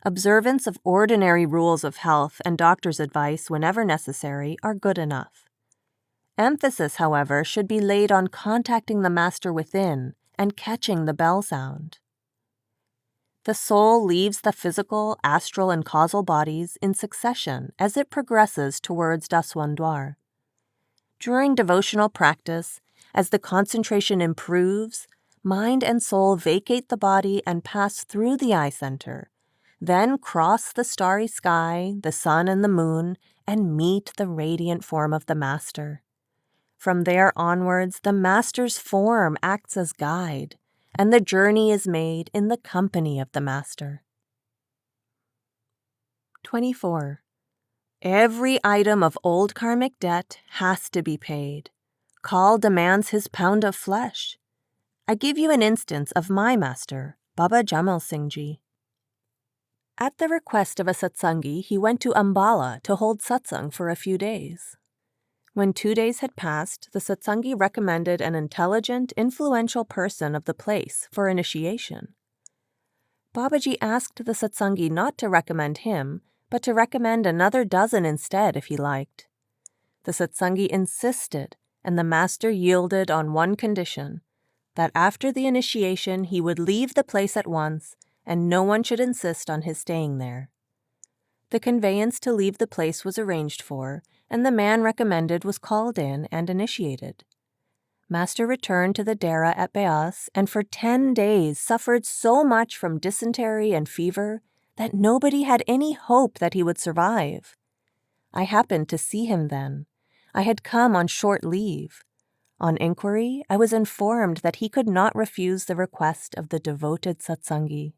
Observance of ordinary rules of health and doctor's advice whenever necessary are good enough. Emphasis, however, should be laid on contacting the master within and catching the bell sound. The soul leaves the physical, astral, and causal bodies in succession as it progresses towards Daswandwar. During devotional practice, as the concentration improves, mind and soul vacate the body and pass through the eye center, then cross the starry sky, the sun and the moon, and meet the radiant form of the Master. From there onwards, the Master's form acts as guide, and the journey is made in the company of the Master. 24. Every item of old karmic debt has to be paid. Kal demands his pound of flesh. I give you an instance of my master, Baba Jamal Singh Ji. At the request of a satsangi, he went to Ambala to hold satsang for a few days. When 2 days had passed, the satsangi recommended an intelligent, influential person of the place for initiation. Babaji asked the satsangi not to recommend him, but to recommend another dozen instead if he liked. The satsangi insisted, and the master yielded on one condition, that after the initiation he would leave the place at once, and no one should insist on his staying there. The conveyance to leave the place was arranged for, and the man recommended was called in and initiated. Master returned to the Dera at Beas and for 10 days suffered so much from dysentery and fever that nobody had any hope that he would survive. I happened to see him then. I had come on short leave. On inquiry, I was informed that he could not refuse the request of the devoted satsangi.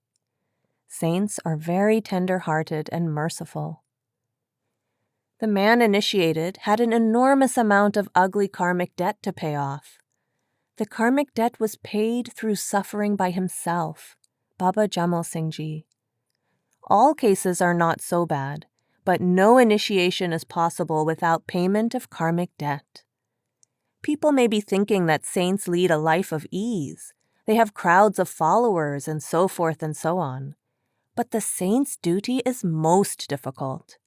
Saints are very tender-hearted and merciful. The man initiated had an enormous amount of ugly karmic debt to pay off. The karmic debt was paid through suffering by himself, Baba Jamal Singh Ji. All cases are not so bad, but no initiation is possible without payment of karmic debt. People may be thinking that saints lead a life of ease. They have crowds of followers and so forth and so on. But the saint's duty is most difficult.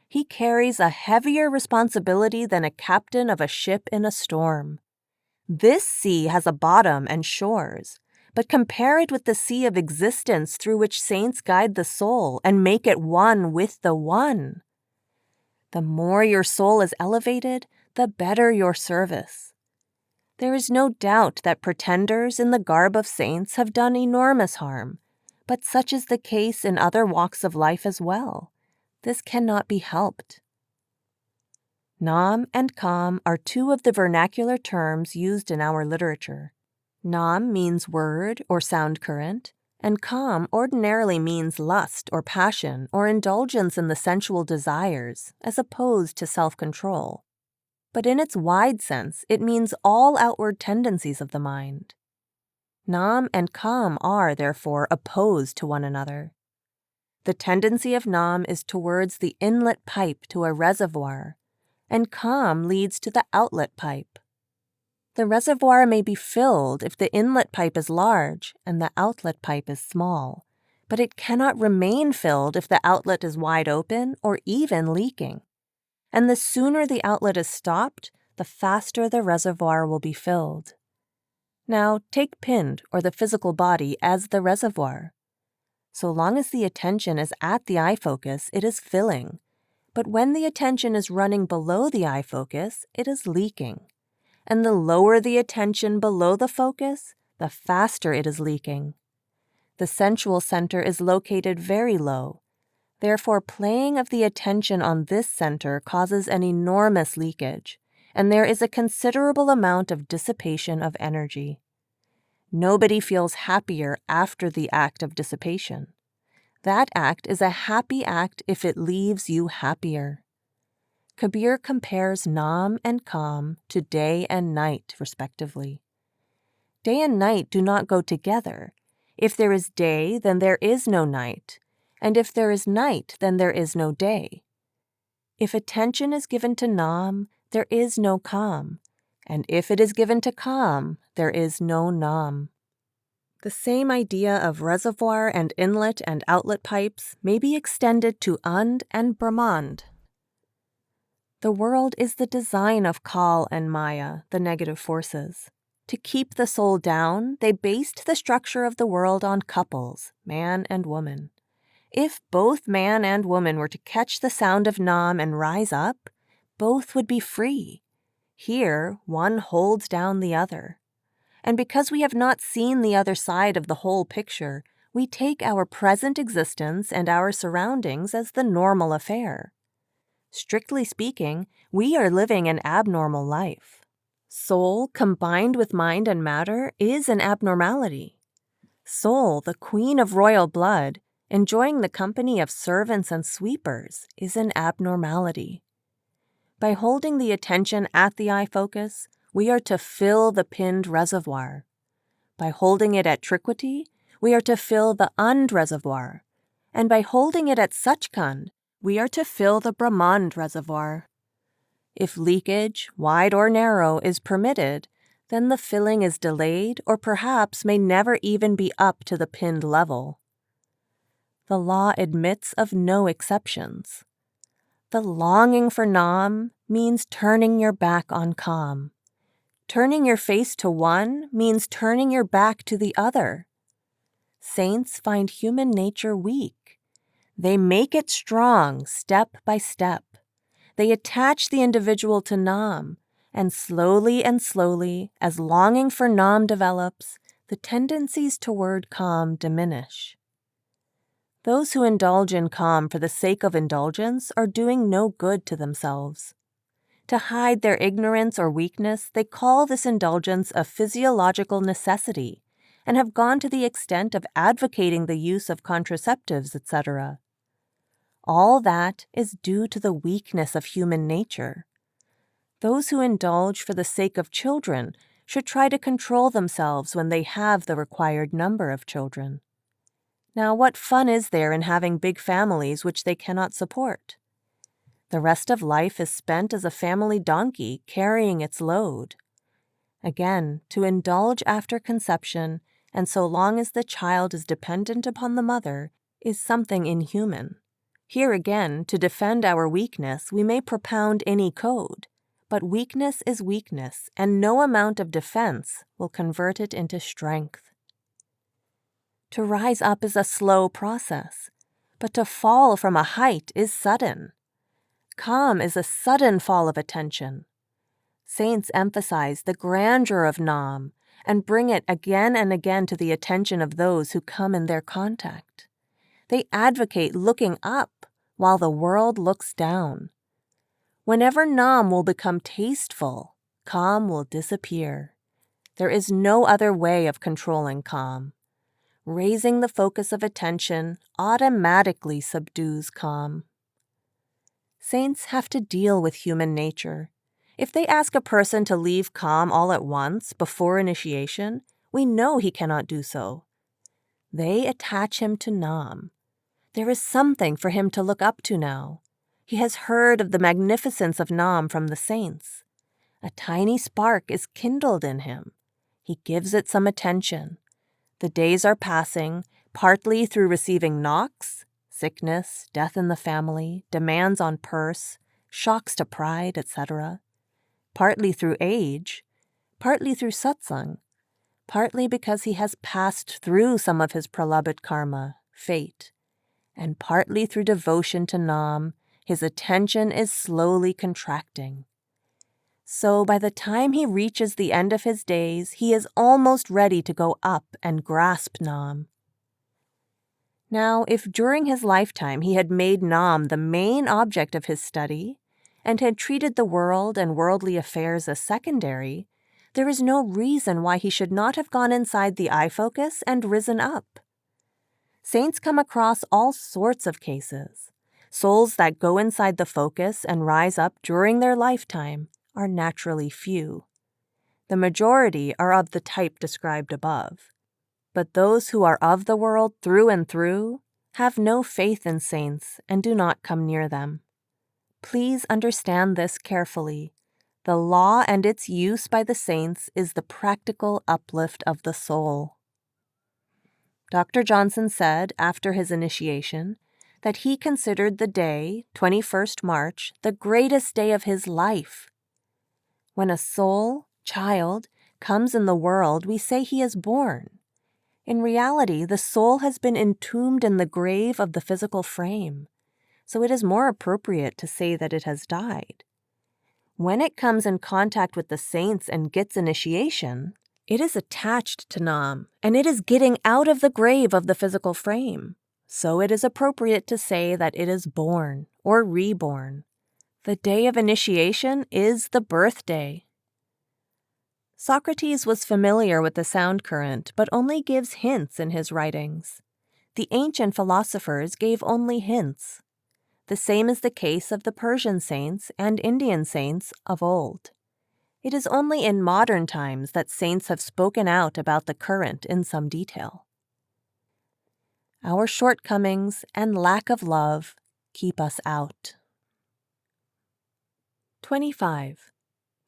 He carries a heavier responsibility than a captain of a ship in a storm. This sea has a bottom and shores, but compare it with the sea of existence through which saints guide the soul and make it one with the One. The more your soul is elevated, the better your service. There is no doubt that pretenders in the garb of saints have done enormous harm, but such is the case in other walks of life as well. This cannot be helped. Nam and Kam are two of the vernacular terms used in our literature. Nam means word or sound current, and Kam ordinarily means lust or passion or indulgence in the sensual desires, as opposed to self-control. But in its wide sense, it means all outward tendencies of the mind. Nam and Kam are, therefore, opposed to one another. The tendency of Nam is towards the inlet pipe to a reservoir, and Kam leads to the outlet pipe. The reservoir may be filled if the inlet pipe is large and the outlet pipe is small, but it cannot remain filled if the outlet is wide open or even leaking. And the sooner the outlet is stopped, the faster the reservoir will be filled. Now, take Pind, or the physical body, as the reservoir. So long as the attention is at the eye focus, it is filling. But when the attention is running below the eye focus, it is leaking. And the lower the attention below the focus, the faster it is leaking. The sensual center is located very low. Therefore, playing of the attention on this center causes an enormous leakage, and there is a considerable amount of dissipation of energy. Nobody feels happier after the act of dissipation. That act is a happy act if it leaves you happier. Kabir compares Nam and Kam to day and night, respectively. Day and night do not go together. If there is day, then there is no night, and if there is night, then there is no day. If attention is given to Nam, there is no Kam, and if it is given to Kam, there is no Nam. The same idea of reservoir and inlet and outlet pipes may be extended to And and Brahmand. The world is the design of Kal and Maya, the negative forces. To keep the soul down, they based the structure of the world on couples, man and woman. If both man and woman were to catch the sound of Nam and rise up, both would be free. Here, one holds down the other. And because we have not seen the other side of the whole picture, we take our present existence and our surroundings as the normal affair. Strictly speaking, we are living an abnormal life. Soul combined with mind and matter is an abnormality. Soul, the queen of royal blood, enjoying the company of servants and sweepers, is an abnormality. By holding the attention at the eye focus, we are to fill the pinned reservoir. By holding it at Trikwati, we are to fill the Und reservoir. And by holding it at Sachkhand, we are to fill the Brahmand reservoir. If leakage, wide or narrow, is permitted, then the filling is delayed or perhaps may never even be up to the pinned level. The law admits of no exceptions. The longing for Nam means turning your back on Kam. Turning your face to one means turning your back to the other. Saints find human nature weak. They make it strong step by step. They attach the individual to Nam, and slowly, as longing for Nam develops, the tendencies toward Kam diminish. Those who indulge in Kam for the sake of indulgence are doing no good to themselves. To hide their ignorance or weakness, they call this indulgence a physiological necessity and have gone to the extent of advocating the use of contraceptives, etc. All that is due to the weakness of human nature. Those who indulge for the sake of children should try to control themselves when they have the required number of children. Now, what fun is there in having big families which they cannot support? The rest of life is spent as a family donkey carrying its load. Again, to indulge after conception, and so long as the child is dependent upon the mother, is something inhuman. Here again, to defend our weakness, we may propound any code, but weakness is weakness, and no amount of defense will convert it into strength. To rise up is a slow process, but to fall from a height is sudden. Kam is a sudden fall of attention. Saints emphasize the grandeur of Nam and bring it again and again to the attention of those who come in their contact. They advocate looking up while the world looks down. Whenever Nam will become tasteful, Kam will disappear. There is no other way of controlling Kam. Raising the focus of attention automatically subdues Kam. Saints have to deal with human nature. If they ask a person to leave Kam all at once before initiation, we know he cannot do so. They attach him to Nam. There is something for him to look up to now. He has heard of the magnificence of Nam from the saints. A tiny spark is kindled in him. He gives it some attention. The days are passing, partly through receiving knocks, sickness, death in the family, demands on purse, shocks to pride, etc. Partly through age, partly through satsang, partly because he has passed through some of his pralabit karma, fate, and partly through devotion to Nam, his attention is slowly contracting. So by the time he reaches the end of his days, he is almost ready to go up and grasp Nam. Now, if during his lifetime he had made Nam the main object of his study, and had treated the world and worldly affairs as secondary, there is no reason why he should not have gone inside the eye focus and risen up. Saints come across all sorts of cases. Souls that go inside the focus and rise up during their lifetime are naturally few. The majority are of the type described above. But those who are of the world through and through have no faith in saints and do not come near them. Please understand this carefully. The law and its use by the saints is the practical uplift of the soul. Dr. Johnson said after his initiation that he considered the day, 21st March, the greatest day of his life. When a soul, child, comes in the world, we say he is born. In reality, the soul has been entombed in the grave of the physical frame, so it is more appropriate to say that it has died. When it comes in contact with the saints and gets initiation, it is attached to Nam, and it is getting out of the grave of the physical frame. So it is appropriate to say that it is born or reborn. The day of initiation is the birthday. Socrates was familiar with the sound current, but only gives hints in his writings. The ancient philosophers gave only hints. The same is the case of the Persian saints and Indian saints of old. It is only in modern times that saints have spoken out about the current in some detail. Our shortcomings and lack of love keep us out. 25.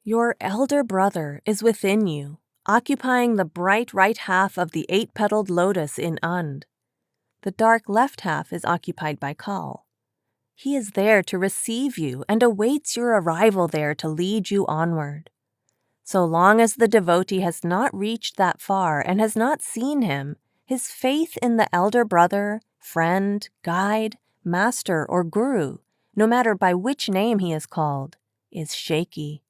Your elder brother is within you, occupying the bright right half of the 8-petaled lotus in Und. The dark left half is occupied by Kal. He is there to receive you and awaits your arrival there to lead you onward. So long as the devotee has not reached that far and has not seen him, his faith in the elder brother, friend, guide, master, or guru, no matter by which name he is called, is shaky.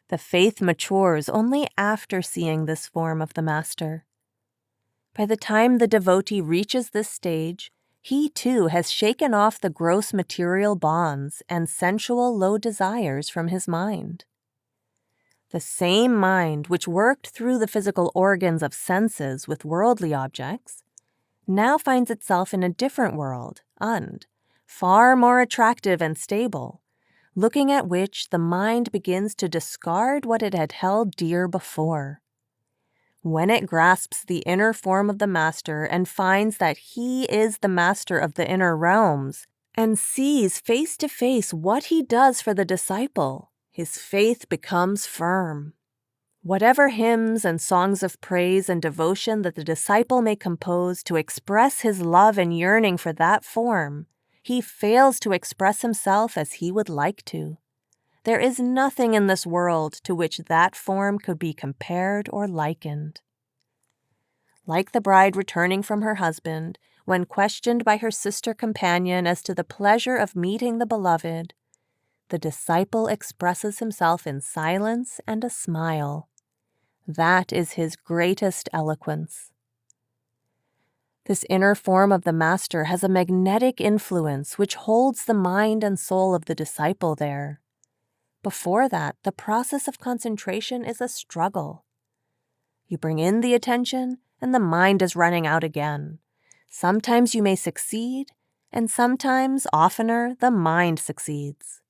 The faith matures only after seeing this form of the master. By the time the devotee reaches this stage, he too has shaken off the gross material bonds and sensual low desires from his mind. The same mind which worked through the physical organs of senses with worldly objects now finds itself in a different world, Und, far more attractive and stable, looking at which the mind begins to discard what it had held dear before. When it grasps the inner form of the master and finds that he is the master of the inner realms, and sees face to face what he does for the disciple, his faith becomes firm. Whatever hymns and songs of praise and devotion that the disciple may compose to express his love and yearning for that form, he fails to express himself as he would like to. There is nothing in this world to which that form could be compared or likened. Like the bride returning from her husband, when questioned by her sister companion as to the pleasure of meeting the beloved, the disciple expresses himself in silence and a smile. That is his greatest eloquence. This inner form of the master has a magnetic influence which holds the mind and soul of the disciple there. Before that, the process of concentration is a struggle. You bring in the attention, and the mind is running out again. Sometimes you may succeed, and sometimes, oftener, the mind succeeds.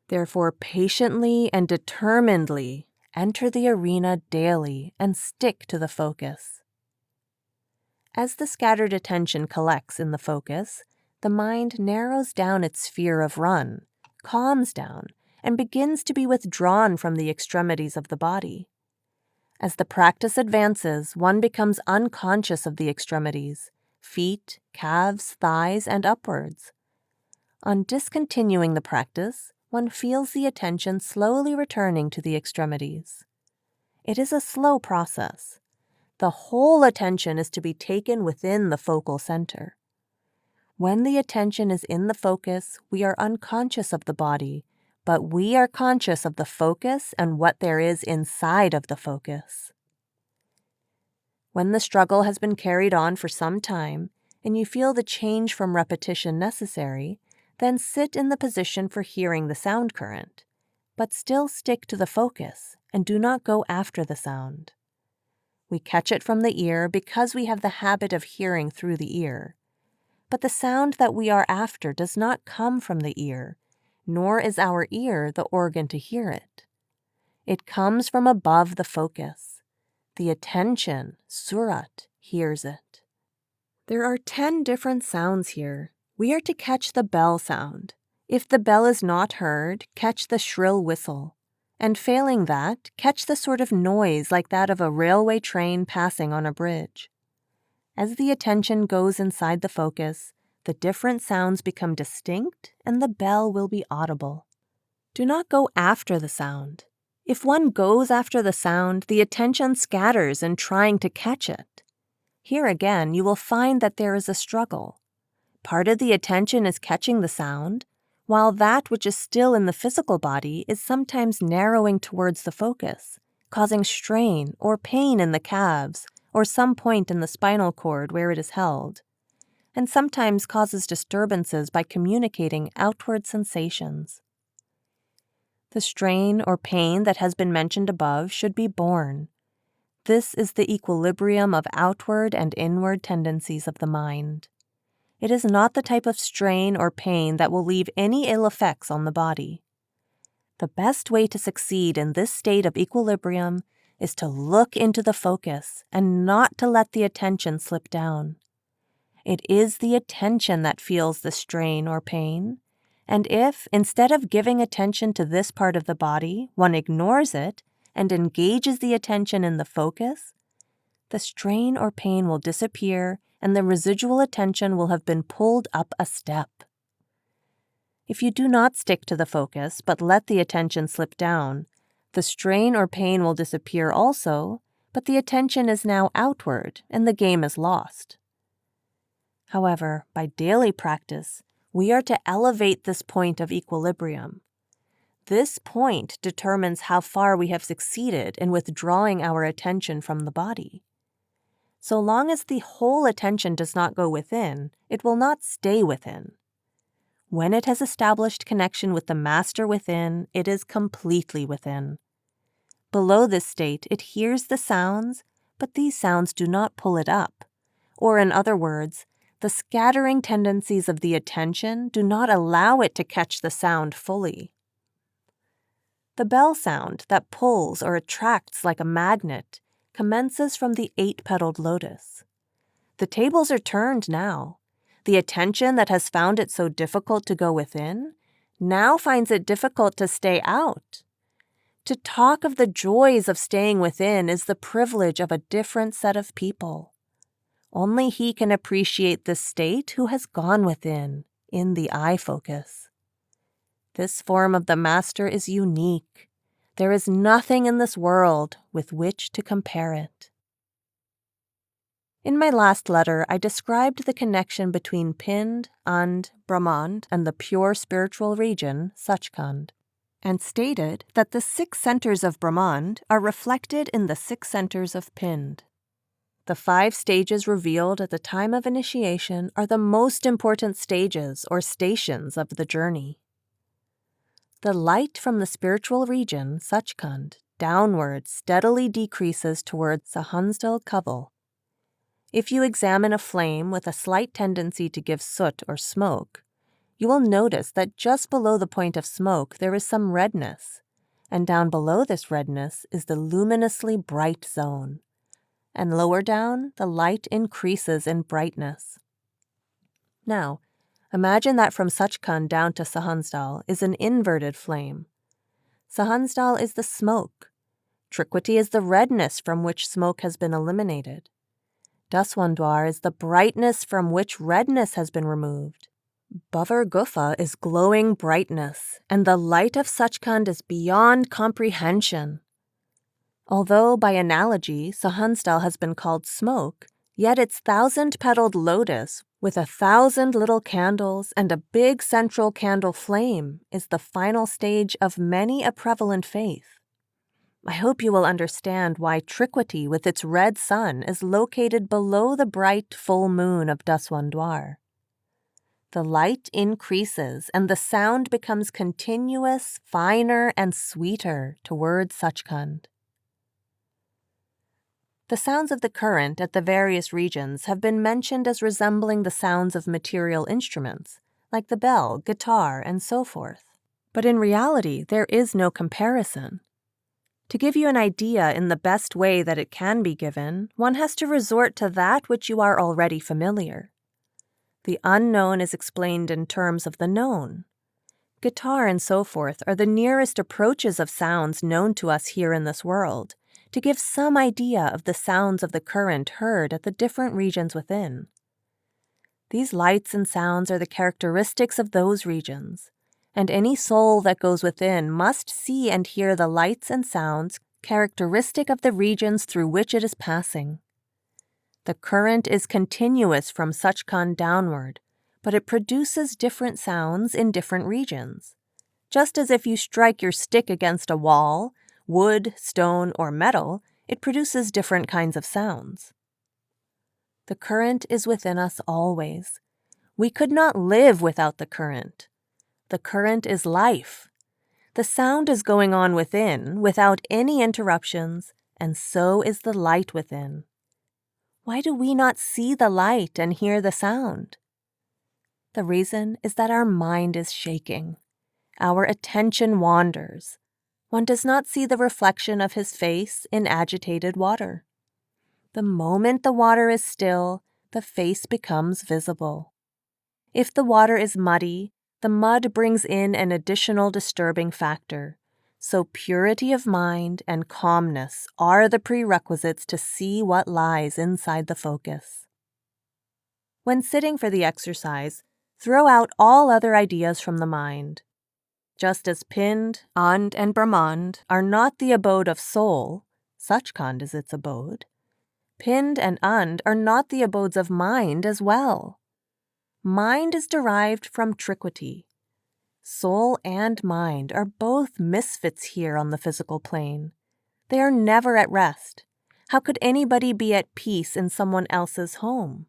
Therefore, patiently and determinedly enter the arena daily and stick to the focus. As the scattered attention collects in the focus, the mind narrows down its sphere of run, calms down, and begins to be withdrawn from the extremities of the body. As the practice advances, one becomes unconscious of the extremities, feet, calves, thighs, and upwards. On discontinuing the practice, one feels the attention slowly returning to the extremities. It is a slow process. The whole attention is to be taken within the focal center. When the attention is in the focus, we are unconscious of the body, but we are conscious of the focus and what there is inside of the focus. When the struggle has been carried on for some time, and you feel the change from repetition necessary, then sit in the position for hearing the sound current, but still stick to the focus and do not go after the sound. We catch it from the ear because we have the habit of hearing through the ear, But the sound that we are after does not come from the ear, nor is our ear the organ to hear it. It comes from above the focus. The attention, surat, hears it. There are 10 different sounds here. We are to catch the bell sound. If the bell is not heard, catch the shrill whistle. And failing that, catch the sort of noise like that of a railway train passing on a bridge. As the attention goes inside the focus, the different sounds become distinct and the bell will be audible. Do not go after the sound. If one goes after the sound, the attention scatters in trying to catch it. Here again, you will find that there is a struggle. Part of the attention is catching the sound, while that which is still in the physical body is sometimes narrowing towards the focus, causing strain or pain in the calves or some point in the spinal cord where it is held, and sometimes causes disturbances by communicating outward sensations. The strain or pain that has been mentioned above should be borne. This is the equilibrium of outward and inward tendencies of the mind. It is not the type of strain or pain that will leave any ill effects on the body. The best way to succeed in this state of equilibrium is to look into the focus and not to let the attention slip down. It is the attention that feels the strain or pain, and if, instead of giving attention to this part of the body, one ignores it and engages the attention in the focus, the strain or pain will disappear and the residual attention will have been pulled up a step. If you do not stick to the focus but let the attention slip down, the strain or pain will disappear also, but the attention is now outward and the game is lost. However, by daily practice, we are to elevate this point of equilibrium. This point determines how far we have succeeded in withdrawing our attention from the body. So long as the whole attention does not go within, it will not stay within. When it has established connection with the master within, it is completely within. Below this state, it hears the sounds, but these sounds do not pull it up. Or in other words, the scattering tendencies of the attention do not allow it to catch the sound fully. The bell sound that pulls or attracts like a magnet commences from the 8-petaled lotus. The tables are turned now. The attention that has found it so difficult to go within now finds it difficult to stay out. To talk of the joys of staying within is the privilege of a different set of people. Only he can appreciate this state who has gone within, in the eye focus. This form of the master is unique. There is nothing in this world with which to compare it. In my last letter, I described the connection between Pind, And, Brahmand, and the pure spiritual region, Sachkhand, and stated that the 6 centers of Brahmand are reflected in the 6 centers of Pind. The 5 stages revealed at the time of initiation are the most important stages or stations of the journey. The light from the spiritual region, Sachkhand, downward steadily decreases towards Sahansdal Kaval. If you examine a flame with a slight tendency to give soot or smoke, you will notice that just below the point of smoke there is some redness, and down below this redness is the luminously bright zone. And lower down, the light increases in brightness. Now, imagine that from Sachkhand down to Sahansdal is an inverted flame. Sahansdal is the smoke. Triquity is the redness from which smoke has been eliminated. Daswandwar is the brightness from which redness has been removed. Bhavar Gufa is glowing brightness, and the light of Sachkhand is beyond comprehension. Although, by analogy, Sahansdal has been called smoke, yet its 1,000-petaled lotus, with 1,000 little candles and a big central candle flame, is the final stage of many a prevalent faith. I hope you will understand why Triquity with its red sun is located below the bright full moon of Daswandwar. The light increases and the sound becomes continuous, finer, and sweeter towards Sachkhand. The sounds of the current at the various regions have been mentioned as resembling the sounds of material instruments, like the bell, guitar, and so forth. But in reality, there is no comparison. To give you an idea in the best way that it can be given, one has to resort to that which you are already familiar. The unknown is explained in terms of the known. Guitar and so forth are the nearest approaches of sounds known to us here in this world, to give some idea of the sounds of the current heard at the different regions within. These lights and sounds are the characteristics of those regions, and any soul that goes within must see and hear the lights and sounds characteristic of the regions through which it is passing. The current is continuous from Sachkhand downward, but it produces different sounds in different regions. Just as if you strike your stick against a wall, wood, stone, or metal, it produces different kinds of sounds. The current is within us always. We could not live without the current. The current is life. The sound is going on within without any interruptions, and so is the light within. Why do we not see the light and hear the sound? The reason is that our mind is shaking. Our attention wanders. One does not see the reflection of his face in agitated water. The moment the water is still, the face becomes visible. If the water is muddy, the mud brings in an additional disturbing factor. So purity of mind and calmness are the prerequisites to see what lies inside the focus. When sitting for the exercise, throw out all other ideas from the mind. Just as Pind, And, and Brahmand are not the abode of soul, Sachkhand is its abode, Pind and And are not the abodes of mind as well. Mind is derived from triquity. Soul and mind are both misfits here on the physical plane. They are never at rest. How could anybody be at peace in someone else's home?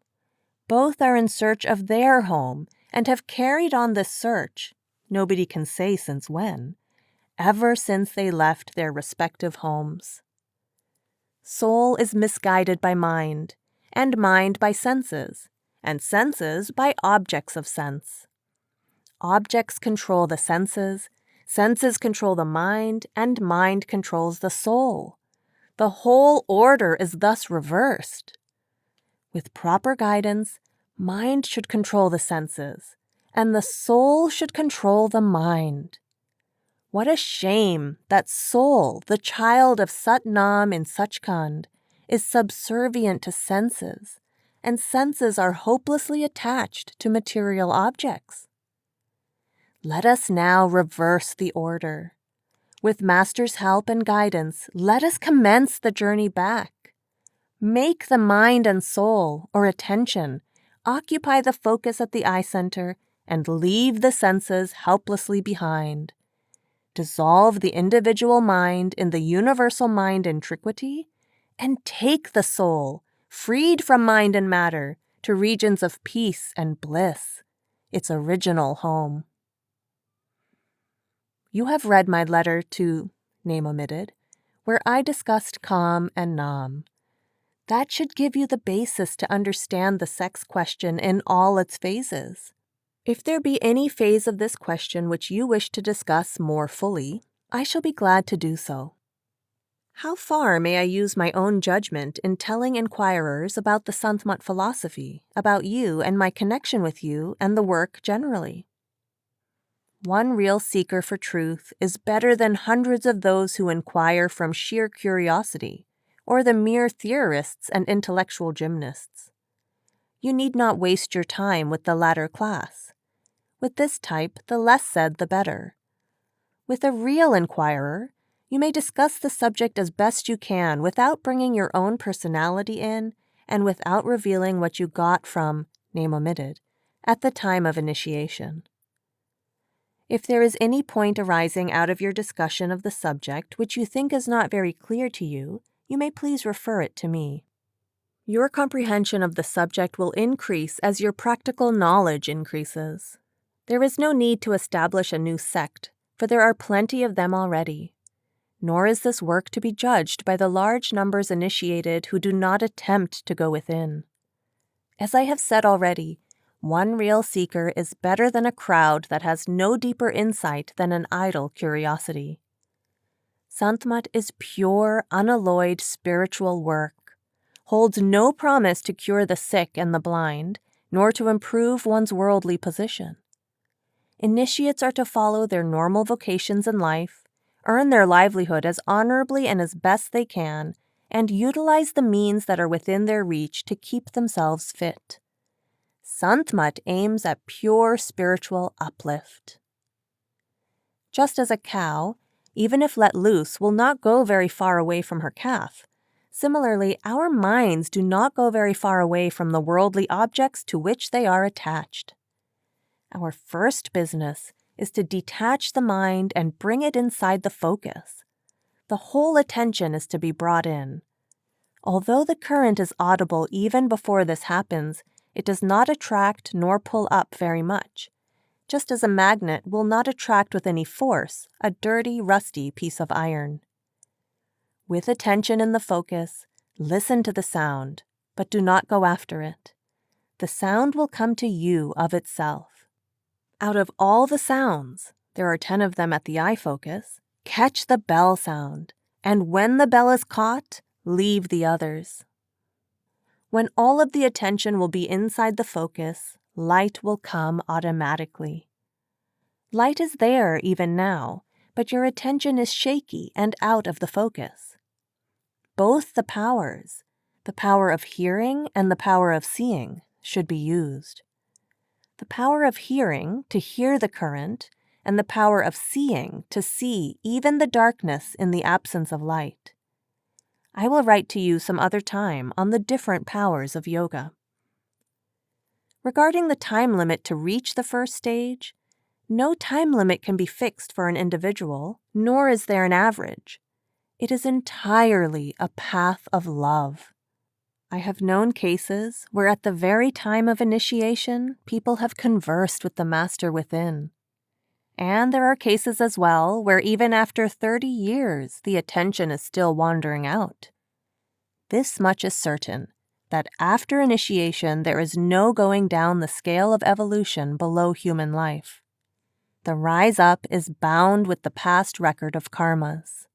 Both are in search of their home and have carried on this search, nobody can say since when, ever since they left their respective homes. Soul is misguided by mind, and mind by senses, and senses by objects of sense. Objects control the senses control the mind, and mind controls the soul. The whole order is thus reversed. With proper guidance, mind should control the senses, and the soul should control the mind. What a shame that soul, the child of Sat Nam in Sachkhand, is subservient to senses, and senses are hopelessly attached to material objects. Let us now reverse the order. With Master's help and guidance, let us commence the journey back. Make the mind and soul, or attention, occupy the focus at the eye center and leave the senses helplessly behind. Dissolve the individual mind in the universal mind in triquity, and take the soul, freed from mind and matter, to regions of peace and bliss, its original home. You have read my letter to, name omitted, where I discussed Kam and Nam. That should give you the basis to understand the sex question in all its phases. If there be any phase of this question which you wish to discuss more fully, I shall be glad to do so. How far may I use my own judgment in telling inquirers about the Sant Mat philosophy, about you and my connection with you and the work generally? One real seeker for truth is better than hundreds of those who inquire from sheer curiosity, or the mere theorists and intellectual gymnasts. You need not waste your time with the latter class. With this type, the less said the better. With a real inquirer, you may discuss the subject as best you can without bringing your own personality in and without revealing what you got from, name omitted, at the time of initiation. If there is any point arising out of your discussion of the subject which you think is not very clear to you, you may please refer it to me. Your comprehension of the subject will increase as your practical knowledge increases. There is no need to establish a new sect, for there are plenty of them already. nor is this work to be judged by the large numbers initiated who do not attempt to go within. As I have said already, one real seeker is better than a crowd that has no deeper insight than an idle curiosity. Sant Mat is pure, unalloyed spiritual work, holds no promise to cure the sick and the blind, nor to improve one's worldly position. Initiates are to follow their normal vocations in life, earn their livelihood as honorably and as best they can, and utilize the means that are within their reach to keep themselves fit. Sant Mat aims at pure spiritual uplift. Just as a cow, even if let loose, will not go very far away from her calf, similarly, our minds do not go very far away from the worldly objects to which they are attached. Our first business is to detach the mind and bring it inside the focus. The whole attention is to be brought in. Although the current is audible even before this happens, it does not attract nor pull up very much, just as a magnet will not attract with any force a dirty, rusty piece of iron. With attention in the focus, listen to the sound, but do not go after it. The sound will come to you of itself. Out of all the sounds, there are 10 of them at the eye focus, catch the bell sound, and when the bell is caught, leave the others. When all of the attention will be inside the focus, light will come automatically. Light is there even now, but your attention is shaky and out of the focus. Both the powers, the power of hearing and the power of seeing, should be used. The power of hearing, to hear the current, and the power of seeing, to see even the darkness in the absence of light. I will write to you some other time on the different powers of yoga. Regarding the time limit to reach the first stage, no time limit can be fixed for an individual, nor is there an average. It is entirely a path of love. I have known cases where at the very time of initiation, people have conversed with the master within. And there are cases as well where even after 30 years, the attention is still wandering out. This much is certain, that after initiation there is no going down the scale of evolution below human life. The rise up is bound with the past record of karmas.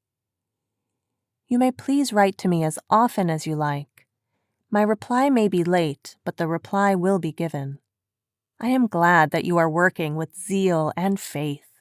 You may please write to me as often as you like. My reply may be late, but the reply will be given. I am glad that you are working with zeal and faith.